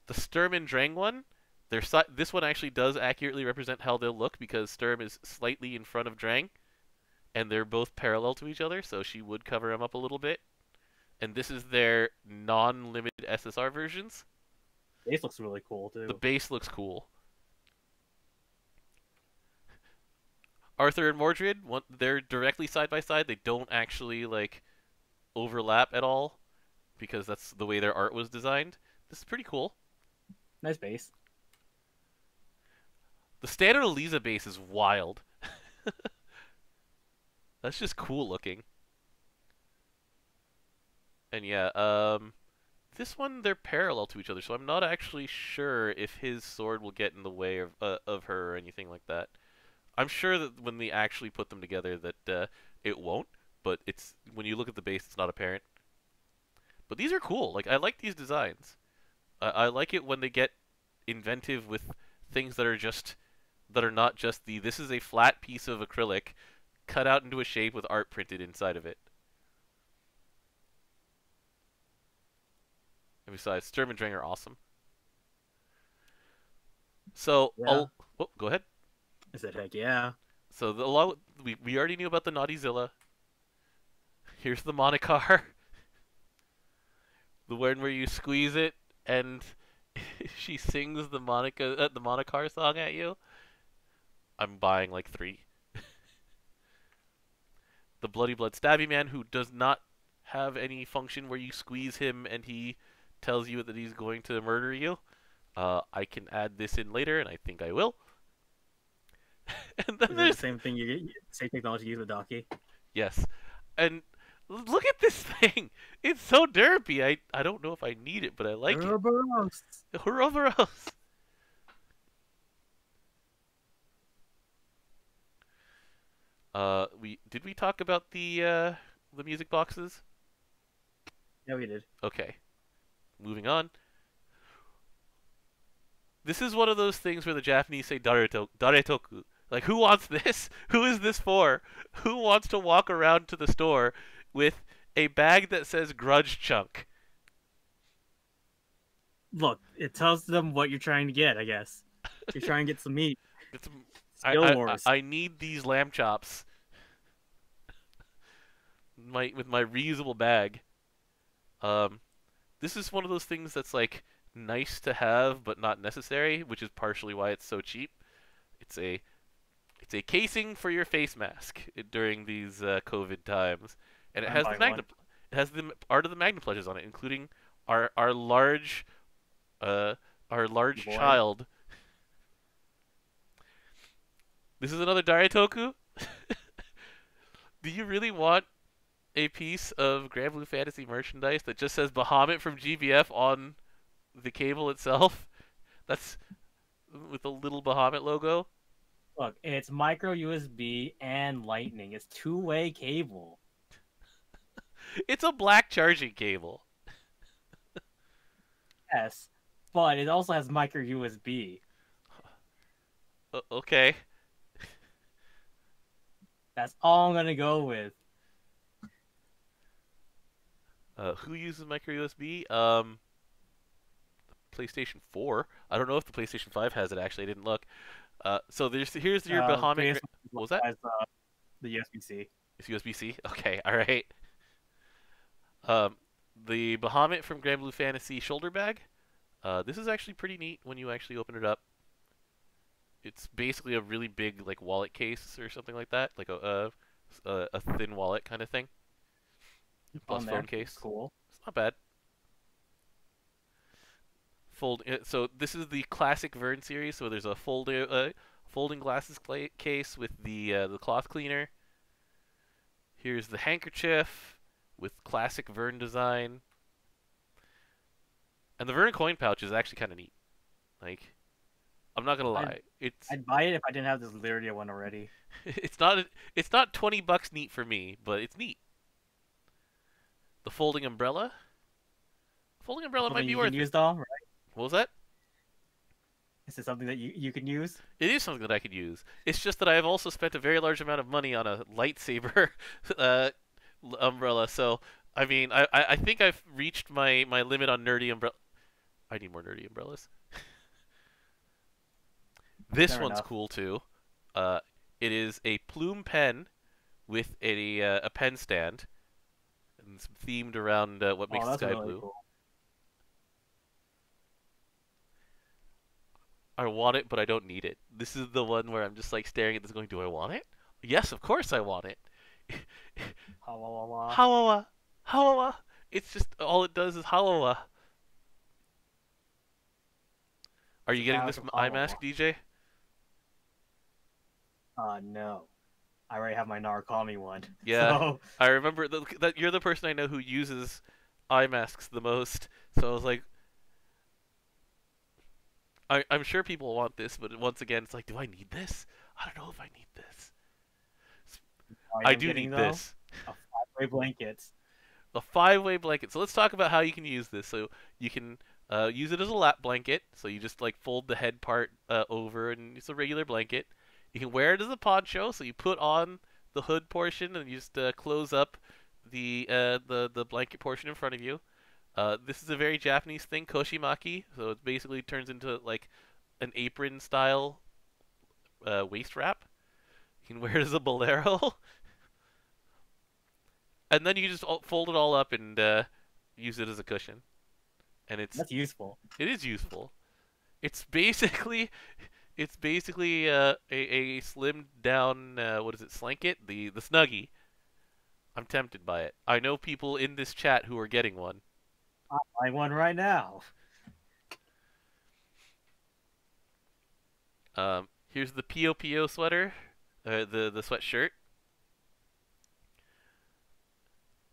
The Sturm and Drang one, this one actually does accurately represent how they'll look because Sturm is slightly in front of Drang, and they're both parallel to each other, so she would cover him up a little bit. And this is their non-limited SSR versions. The base looks really cool, too. The base looks cool. Arthur and Mordred, they're directly side by side. They don't actually, like, overlap at all because that's the way their art was designed. This is pretty cool. Nice base. The standard Eliza base is wild. That's just cool looking. And yeah, this one they're parallel to each other, so I'm not actually sure if his sword will get in the way of her or anything like that. I'm sure that when they actually put them together that it won't, but it's when you look at the base, it's not apparent. But these are cool. Like, I like these designs. I like it when they get inventive with things that are not just this is a flat piece of acrylic cut out into a shape with art printed inside of it. And besides, Sturm and Drang are awesome. So, Yeah. oh, go ahead. I said, heck yeah. So we already knew about the Naughtizilla. Here's the Monocar. The one where you squeeze it and she sings the Monocar song at you. I'm buying like 3. The Bloody Blood Stabby Man, who does not have any function where you squeeze him and he tells you that he's going to murder you. I can add this in later, and I think I will. And then there's the same thing same technology you use with Daki. Yes, and look at this thing. It's so derpy. I don't know if I need it, but I like Ouroboros. it. Ouroboros. Did we talk about the music boxes? Yeah, we did. Okay. Moving on. This is one of those things where the Japanese say daretoku. Like, who wants this? Who is this for? Who wants to walk around to the store with a bag that says grudge chunk? Look, it tells them what you're trying to get, I guess. You're trying to get some meat. I need these lamb chops. With my reusable bag. This is one of those things that's like nice to have but not necessary, which is partially why it's so cheap. It's a casing for your face mask during these COVID times, and it has the art of the Magna pledges on it, including our large child. This is another Daretoku. Do you really want a piece of Granblue Fantasy merchandise that just says Bahamut from GBF on the cable itself? That's with a little Bahamut logo. Look, it's micro USB and lightning. It's two-way cable. It's a black charging cable. Yes, but it also has micro USB. Okay. That's all I'm gonna go with. Who uses micro USB? PlayStation 4. I don't know if the PlayStation 5 has it. Actually, I didn't look. So here's your Bahamut. What was that? The USB-C. It's USB-C. Okay, all right. The Bahamut from Granblue Fantasy shoulder bag. This is actually pretty neat when you actually open it up. It's basically a really big like wallet case or something like that, like a thin wallet kind of thing. Plus phone case. Cool. It's not bad. So this is the classic Vern series. So there's a folding glasses case with the cloth cleaner. Here's the handkerchief with classic Vern design. And the Vern coin pouch is actually kind of neat. Like, I'm not gonna lie, I'd buy it if I didn't have this Lyria one already. It's not $20 neat for me, but it's neat. The folding umbrella. Folding umbrella might be worth it. Use though, right? What was that? Is it something that you can use? It is something that I could use. It's just that I have also spent a very large amount of money on a lightsaber umbrella. So, I mean, I think I've reached my limit on nerdy umbrella. I need more nerdy umbrellas. This one's cool too. It is a Plume Pen with a pen stand, and it's themed around what makes the sky really blue. Cool. I want it, but I don't need it. This is the one where I'm just like staring at this, going, "Do I want it? Yes, of course I want it." Hawawa. Hawawa, hawawa. It's just all it does is hawawa. Are you getting this eye mask, DJ? No. I already have my Narukami one. Yeah, So... I remember that you're the person I know who uses eye masks the most. So I was like, I'm sure people want this, but once again, it's like, do I need this? I don't know if I need this. I do need this. A 5-way blanket. A 5-way blanket. So let's talk about how you can use this. So you can use it as a lap blanket. So you just like fold the head part over, and it's a regular blanket. You can wear it as a poncho. So you put on the hood portion, and you just close up the blanket portion in front of you. This is a very Japanese thing, koshimaki. So it basically turns into like an apron style waist wrap. You can wear it as a bolero. And then you just fold it all up and use it as a cushion. And that's useful. It is useful. It's basically a slimmed down what is it, slanket, the snuggie. I'm tempted by it. I know people in this chat who are getting one. I'm buying one right now. Here's the P.O.P.O. sweater, the sweatshirt.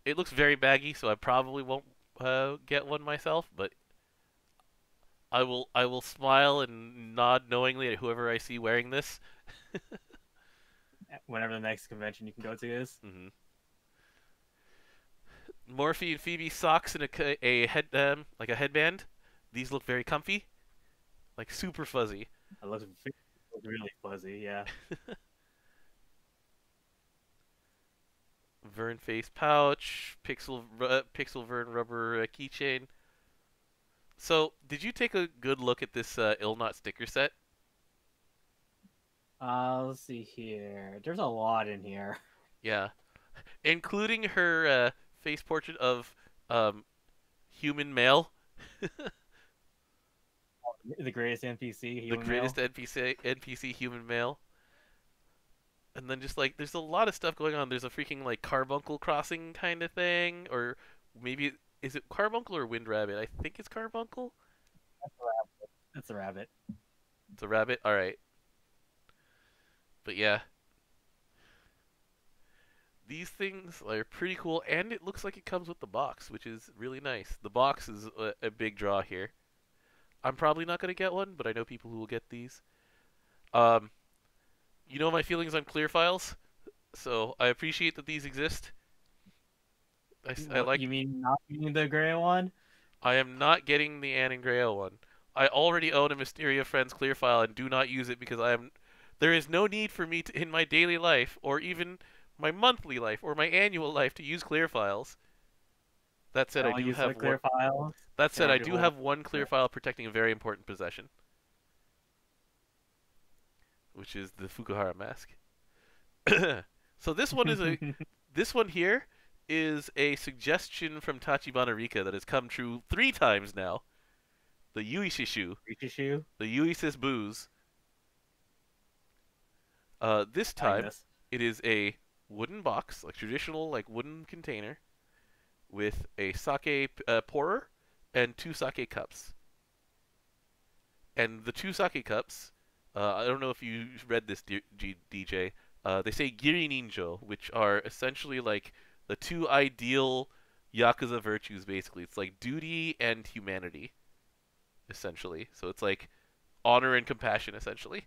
It looks very baggy, so I probably won't get one myself, but I will smile and nod knowingly at whoever I see wearing this. Whenever the next convention you can go to is. Mm-hmm. Morphe and Phoebe socks and a head like a headband. These look very comfy, like super fuzzy. It looks really fuzzy, yeah. Vern face pouch, Pixel Vern rubber keychain. So, did you take a good look at this Illnot sticker set? Let's see here. There's a lot in here. Yeah, including her face portrait of human male. The greatest NPC. The greatest NPC human male. And then just like there's a lot of stuff going on. There's a freaking like carbuncle crossing kind of thing, or maybe is it carbuncle or wind rabbit? I think it's carbuncle. That's a rabbit. That's a rabbit. It's a rabbit. All right. But yeah, these things are pretty cool, and it looks like it comes with the box, which is really nice. The box is a big draw here. I'm probably not gonna get one, but I know people who will get these. You know my feelings on clear files, so I appreciate that these exist. I like. You mean not getting the gray one? I am not getting the Anne and Grail one. I already own a Mysteria Friends clear file and do not use it because there is no need for me to, in my daily life, or even my monthly life, or my annual life, to use clear files. That said, I do have clear file. That said, I do have one clear file protecting a very important possession, which is the Fukuhara mask. So this one is this one here is a suggestion from Tachibana Rika that has come true 3 times now. The Yuishishu. The Yuisis booze. This time it is a wooden box, like traditional like wooden container, with a sake pourer and 2 sake cups. And the 2 sake cups, I don't know if you read this, DJ. They say Giri Ninjo, which are essentially like the 2 ideal Yakuza virtues, basically. It's like duty and humanity, essentially. So it's like honor and compassion, essentially.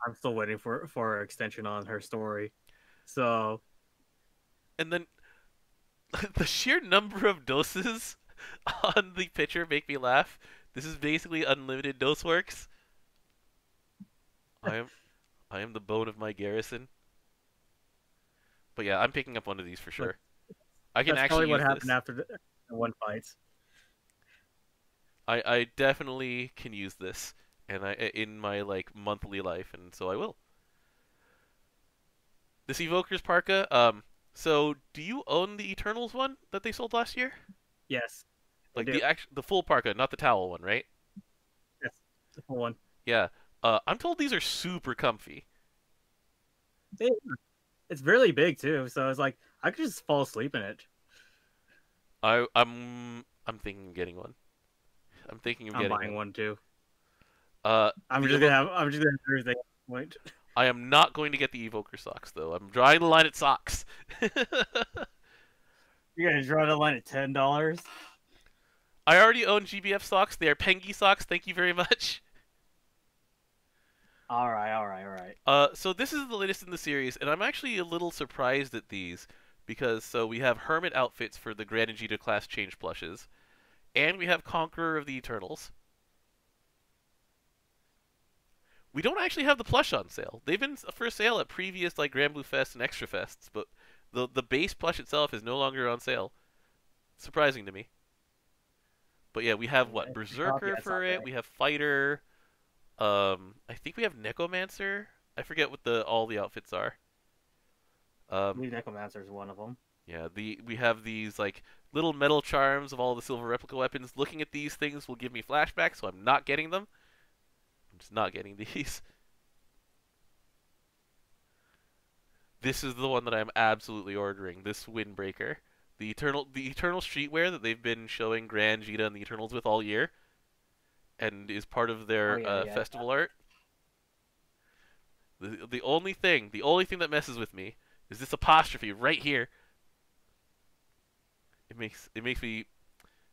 I'm still waiting for an extension on her story. So... And then the sheer number of doses on the picture make me laugh. This is basically unlimited dose works. I am the bone of my garrison. But yeah, I'm picking up one of these for sure. I can That's actually probably what use happened this. after the one fight. I definitely can use this, and in my like monthly life, and so I will. This Evokers Parka. So do you own the Eternals one that they sold last year? Yes. Like the full parka, not the towel one, right? Yes, the full one. Yeah. I'm told these are super comfy. It's really big too, so it's like I could just fall asleep in it. I'm thinking of getting one. I'm buying one too. I'm just gonna have Thursday point. I am not going to get the Evoker socks, though. I'm drawing the line at socks. You're gonna draw the line at $10. I already own GBF socks. They are Pengi socks. Thank you very much. All right. So this is the latest in the series, and I'm actually a little surprised at these because we have Hermit outfits for the Gran and Vegeta class change plushes, and we have Conqueror of the Eternals. We don't actually have the plush on sale. They've been for sale at previous like Granblue Fes and Extra Fests, but the base plush itself is no longer on sale. Surprising to me. But yeah, we have what? Berserker for it. We have Fighter. I think we have Necromancer. I forget what all the outfits are. I believe Necromancer is one of them. Yeah, we have these like little metal charms of all the silver replica weapons. Looking at these things will give me flashbacks, so I'm not getting them. I'm just not getting these. This is the one that I'm absolutely ordering. This Windbreaker. The Eternal streetwear that they've been showing Gran, Vegeta, and the Eternals with all year, and is part of their festival art. The only thing that messes with me is this apostrophe right here.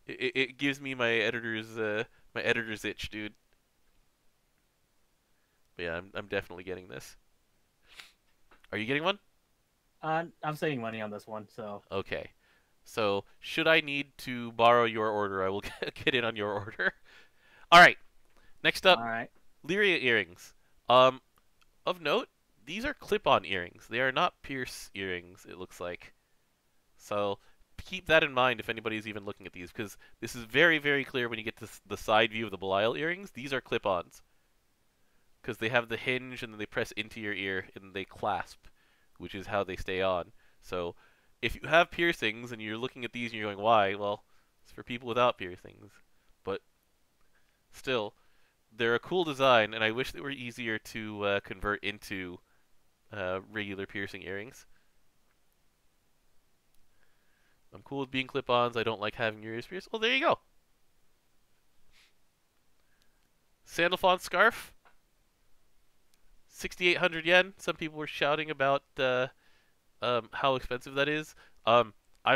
It gives me my editor's itch, dude. But yeah, I'm definitely getting this. Are you getting one? I'm saving money on this one, so. Okay. So, should I need to borrow your order, I will get in on your order. Alright. Next up, Lyria Earrings. Of note, these are clip-on earrings. They are not pierce earrings, it looks like. So, keep that in mind if anybody's even looking at these, because this is very, very clear when you get to the side view of the Belial earrings. These are clip-ons. Because they have the hinge, and then they press into your ear, and they clasp, which is how they stay on. So, if you have piercings and you're looking at these and you're going, why? Well, it's for people without piercings. But still, they're a cool design, and I wish they were easier to convert into regular piercing earrings. I'm cool with being clip-ons. I don't like having your ears pierced. Well, there you go. Sandalphon Scarf. 6,800 yen. Some people were shouting about how expensive that is. I've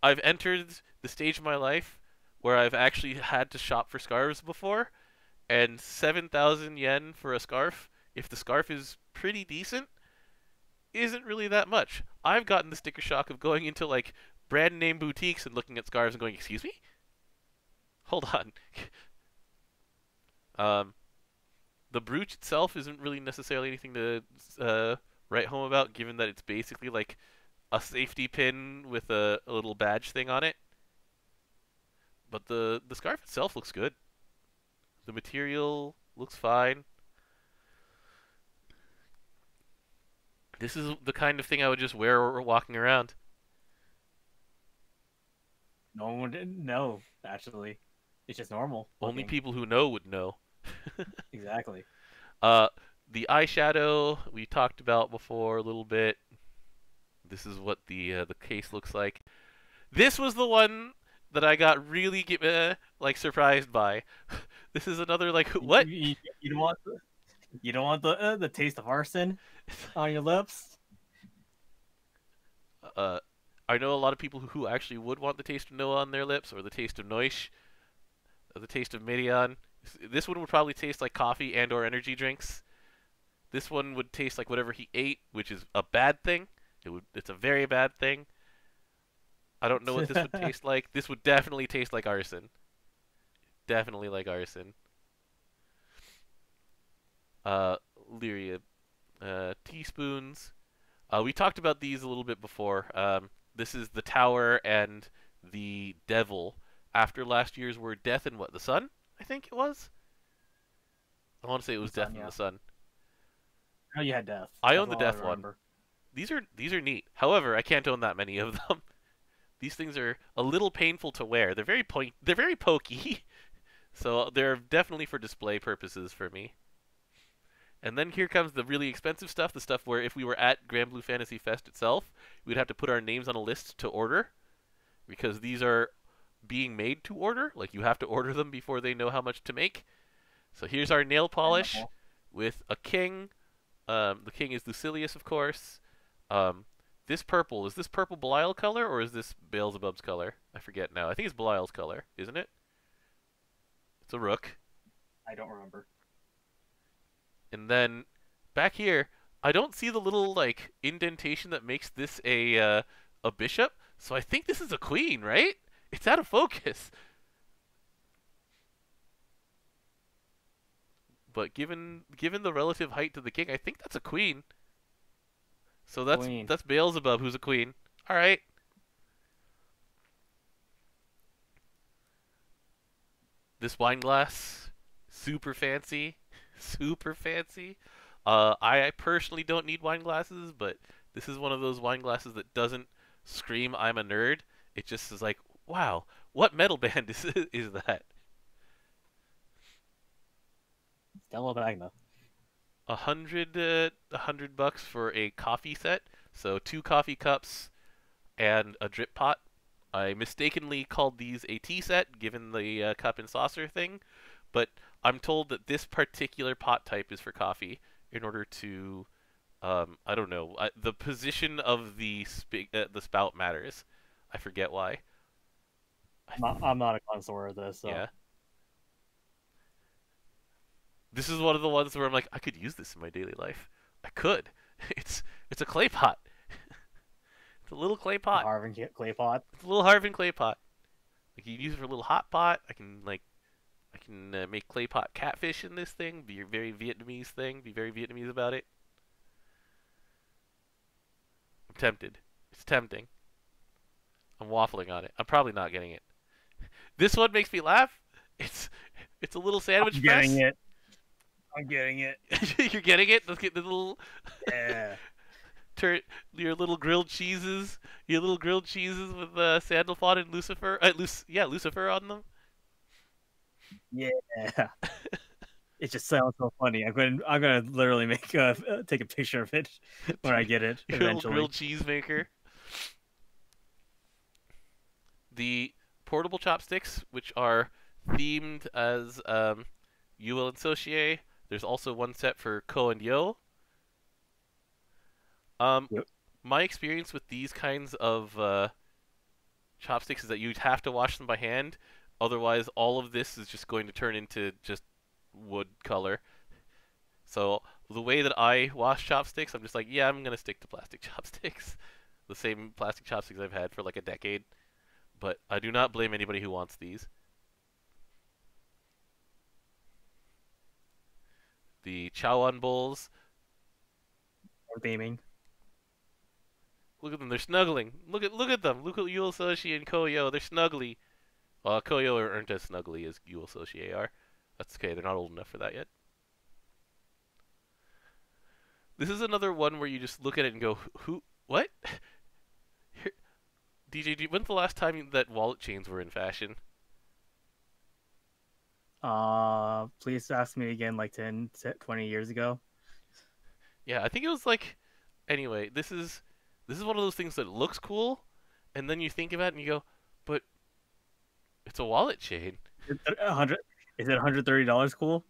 entered the stage of my life where I've actually had to shop for scarves before, and 7,000 yen for a scarf, if the scarf is pretty decent, isn't really that much. I've gotten the sticker shock of going into like brand name boutiques and looking at scarves and going, excuse me? Hold on. The brooch itself isn't really necessarily anything to write home about, given that it's basically like a safety pin with a little badge thing on it. But the scarf itself looks good. The material looks fine. This is the kind of thing I would just wear walking around. No one would know, actually. It's just normal. Only people who know would know. Exactly. The eyeshadow we talked about before a little bit. This is what the case looks like. This was the one that I got really like surprised by. This is another like what? You don't want the taste of arson on your lips. I know a lot of people who actually would want the taste of Noah on their lips, or the taste of Noish, or the taste of Midian. This one would probably taste like coffee and or energy drinks. This one would taste like whatever he ate, which is a bad thing. It's a very bad thing. I don't know what this would taste like. This would definitely taste like arson. Definitely like arson. Lyria teaspoons. We talked about these a little bit before. This is the Tower and the Devil. After last year's were Death and what? The Sun? I think it was. I want to say it was Death and the Sun. Oh, you had Death. I own the Death one. These are neat. However, I can't own that many of them. These things are a little painful to wear. They're very pokey. So they're definitely for display purposes for me. And then here comes the really expensive stuff, the stuff where if we were at Granblue Fantasy Fest itself, we'd have to put our names on a list to order, because these are being made to order. Like, you have to order them before they know how much to make. So here's our nail polish with a king, The king is Lucilius, of course. This purple, is this purple Belial color, or is this Beelzebub's color? I forget now. I think it's Belial's color, isn't it? It's a rook. I don't remember. And then back here, I don't see the little like indentation that makes this a bishop. So I think this is a queen, right? It's out of focus. But given the relative height to the king, I think that's a queen. So that's Beelzebub, who's a queen. All right. This wine glass, super fancy, super fancy. I personally don't need wine glasses, but this is one of those wine glasses that doesn't scream "I'm a nerd." It just is like, wow, what metal band is that? Stella Magna. $100 for a coffee set. So 2 coffee cups and a drip pot. I mistakenly called these a tea set, given the cup and saucer thing, but I'm told that this particular pot type is for coffee in order to, I don't know, the position of the spout matters. I forget why. I'm not a connoisseur of this, so. Yeah. This is one of the ones where I'm like, I could use this in my daily life. I could. It's a clay pot. It's a little clay pot. Harvin clay pot. It's a little Harvin clay pot. Like you can use it for a little hot pot. I can make clay pot catfish in this thing. Be a very Vietnamese thing. Be very Vietnamese about it. I'm tempted. It's tempting. I'm waffling on it. I'm probably not getting it. This one makes me laugh. It's a little sandwich press. Getting it. I'm getting it. You're getting it? Let's get the little... Yeah. Your little grilled cheeses. Your little grilled cheeses with Sandalphon and Lucifer. Lucifer on them. Yeah. It just sounds so funny. I'm gonna literally take a picture of it when I get it Your eventually. little grilled cheese maker. The portable chopsticks, which are themed as Yuel and Sochie. There's also one set for Ko and Yo. Yep. My experience with these kinds of chopsticks is that you'd have to wash them by hand. Otherwise, all of this is just going to turn into just wood color. So the way that I wash chopsticks, I'm just like, yeah, I'm going to stick to plastic chopsticks. The same plastic chopsticks I've had for like a decade. But I do not blame anybody who wants these. The Chowan bowls. Beaming. Look at them, they're snuggling. Look at them. Look at Yuel Sochie and Koyo. They're snuggly. Well, Koyo aren't as snuggly as Yuel Sochie are. That's okay, they're not old enough for that yet. This is another one where you just look at it and go, what? Here, DJ, when's the last time that wallet chains were in fashion? Please ask me again like 10, 20 years ago. Yeah, I think it was like... Anyway, this is one of those things that looks cool, and then you think about it and you go, but it's a wallet chain. Is it $130 cool?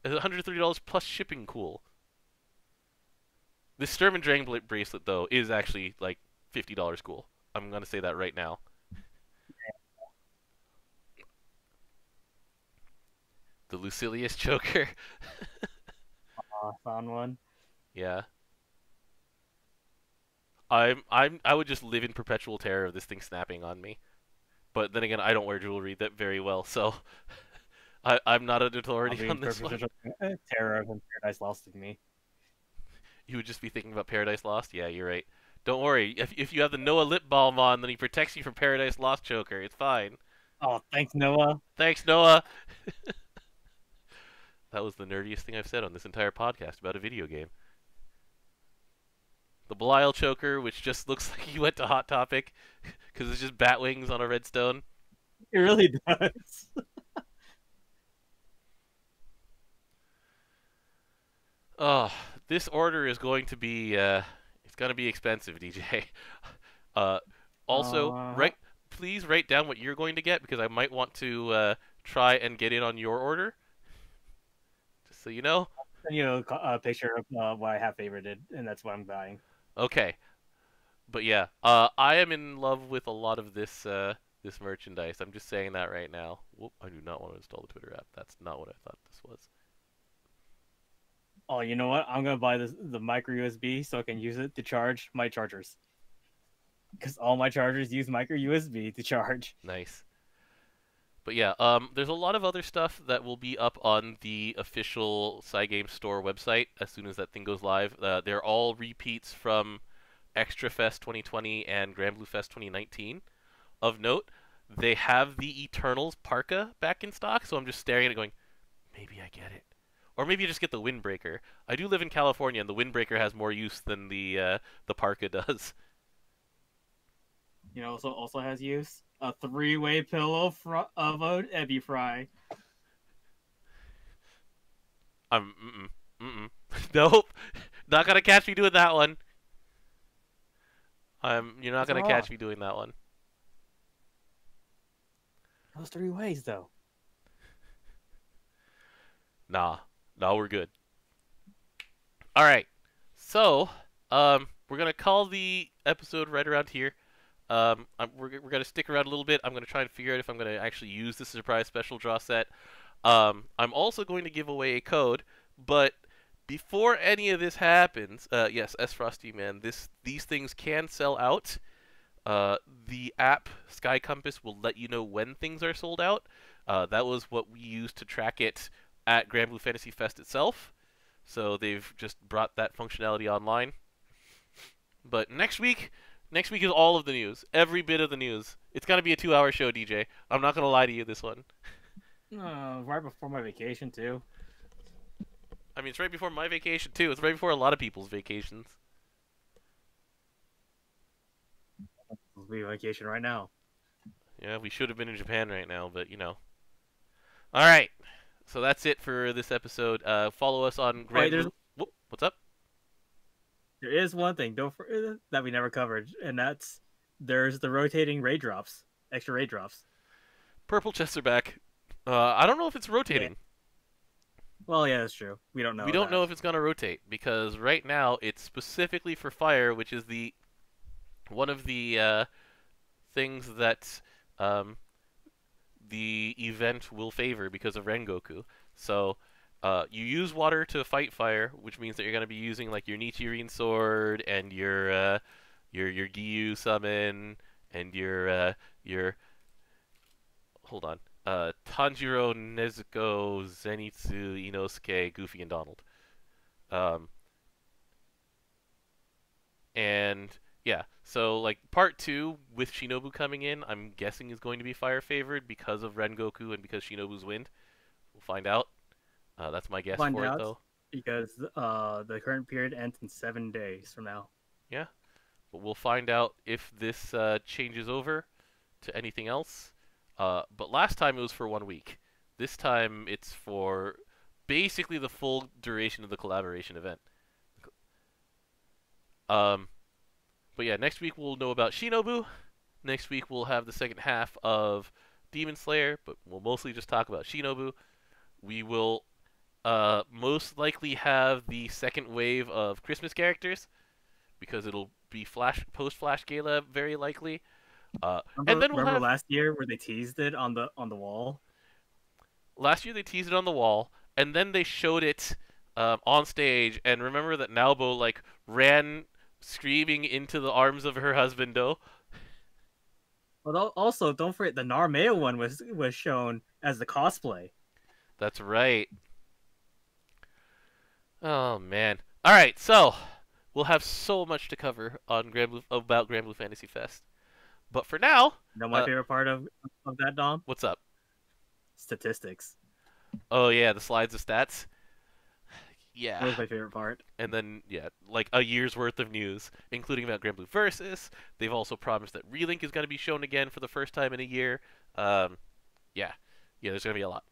Is it $130 plus shipping cool? This Sturm and Drang bracelet, though, is actually like $50 cool. I'm going to say that right now. The Lucilius choker. Found one. Yeah. I would just live in perpetual terror of this thing snapping on me. But then again, I don't wear jewelry that very well, so I'm not an authority on this one. Terror of Paradise Lost in me. You would just be thinking about Paradise Lost? Yeah, you're right. Don't worry. If you have the Noah lip balm on, then he protects you from Paradise Lost choker. It's fine. Oh, thanks, Noah. Thanks, Noah. That was the nerdiest thing I've said on this entire podcast about a video game. The Belial choker, which just looks like he went to Hot Topic, because it's just bat wings on a redstone. It really does. Oh, this order is going to be, it's going to be expensive, DJ. Also, please write down what you're going to get, because I might want to try and get in on your order. Just so you know. send you a picture of what I have favorited, and that's what I'm buying. Okay, but yeah, I am in love with a lot of this this merchandise. I'm just saying that right now. Whoop! I do not want to install the Twitter app. That's not what I thought this was. Oh, you know what? I'm gonna buy the micro USB so I can use it to charge my chargers. Because all my chargers use micro USB to charge. Nice. But yeah, there's a lot of other stuff that will be up on the official Cygames Store website as soon as that thing goes live. They're all repeats from Extra Fest 2020 and Granblue Fes 2019. Of note, they have the Eternals Parka back in stock, so I'm just staring at it going, maybe I get it. Or maybe you just get the Windbreaker. I do live in California, and the Windbreaker has more use than the Parka does. You know, also has use a 3-way pillow of an Ebi Fry. Nope, not gonna catch me doing that one. You're not gonna catch me doing that one. Those 3 ways, though. Nah, we're good. All right, so we're gonna call the episode right around here. We're gonna stick around a little bit. I'm gonna try and figure out if I'm gonna actually use the surprise special draw set. I'm also going to give away a code, but before any of this happens, yes, S Frosty Man, these things can sell out. The app Sky Compass will let you know when things are sold out. That was what we used to track it at Granblue Fantasy Fest itself. So they've just brought that functionality online. But next week is all of the news. Every bit of the news. It's going to be a 2-hour show, DJ. I'm not going to lie to you this one. Right before my vacation, too. I mean, it's right before my vacation, too. It's right before a lot of people's vacations. It'll be vacation right now. Yeah, we should have been in Japan right now, but, you know. All right. So that's it for this episode. Follow us on Granblue. What's up? There is one thing that we never covered, and there's the rotating raindrops, extra raindrops. Purple chests are back. I don't know if it's rotating. Yeah. Well, yeah, that's true. We don't know. We don't know if it's going to rotate, because right now it's specifically for fire, which is one of the things that the event will favor because of Rengoku. So you use water to fight fire, which means that you're going to be using like your Nichiren Sword and your Gyu summon and your hold on. Tanjiro, Nezuko, Zenitsu, Inosuke, Goofy, and Donald. And yeah, so like part 2 with Shinobu coming in, I'm guessing is going to be fire favored because of Rengoku and because Shinobu's wind. We'll find out. That's my guess for it, though. Because the current period ends in 7 days from now. Yeah, but we'll find out if this changes over to anything else. But last time it was for 1 week. This time it's for basically the full duration of the collaboration event. But yeah, next week we'll know about Shinobu. Next week we'll have the second half of Demon Slayer, but we'll mostly just talk about Shinobu. We will most likely have the second wave of Christmas characters because it'll be post-Flash Gala very likely. And then remember last year where they teased it on the wall? Last year they teased it on the wall, and then they showed it on stage. And remember that Naobo like ran screaming into the arms of her husband, though. But also, don't forget the Narmeo one was shown as the cosplay. That's right. Oh man! All right, so we'll have so much to cover on about Granblue Fantasy Fest. But for now, you know my favorite part of that, Dom? What's up? Statistics. Oh yeah, the slides of stats. Yeah. That was my favorite part. And then, yeah, like a year's worth of news, including about Granblue Versus. They've also promised that Relink is going to be shown again for the first time in a year. Yeah, there's going to be a lot.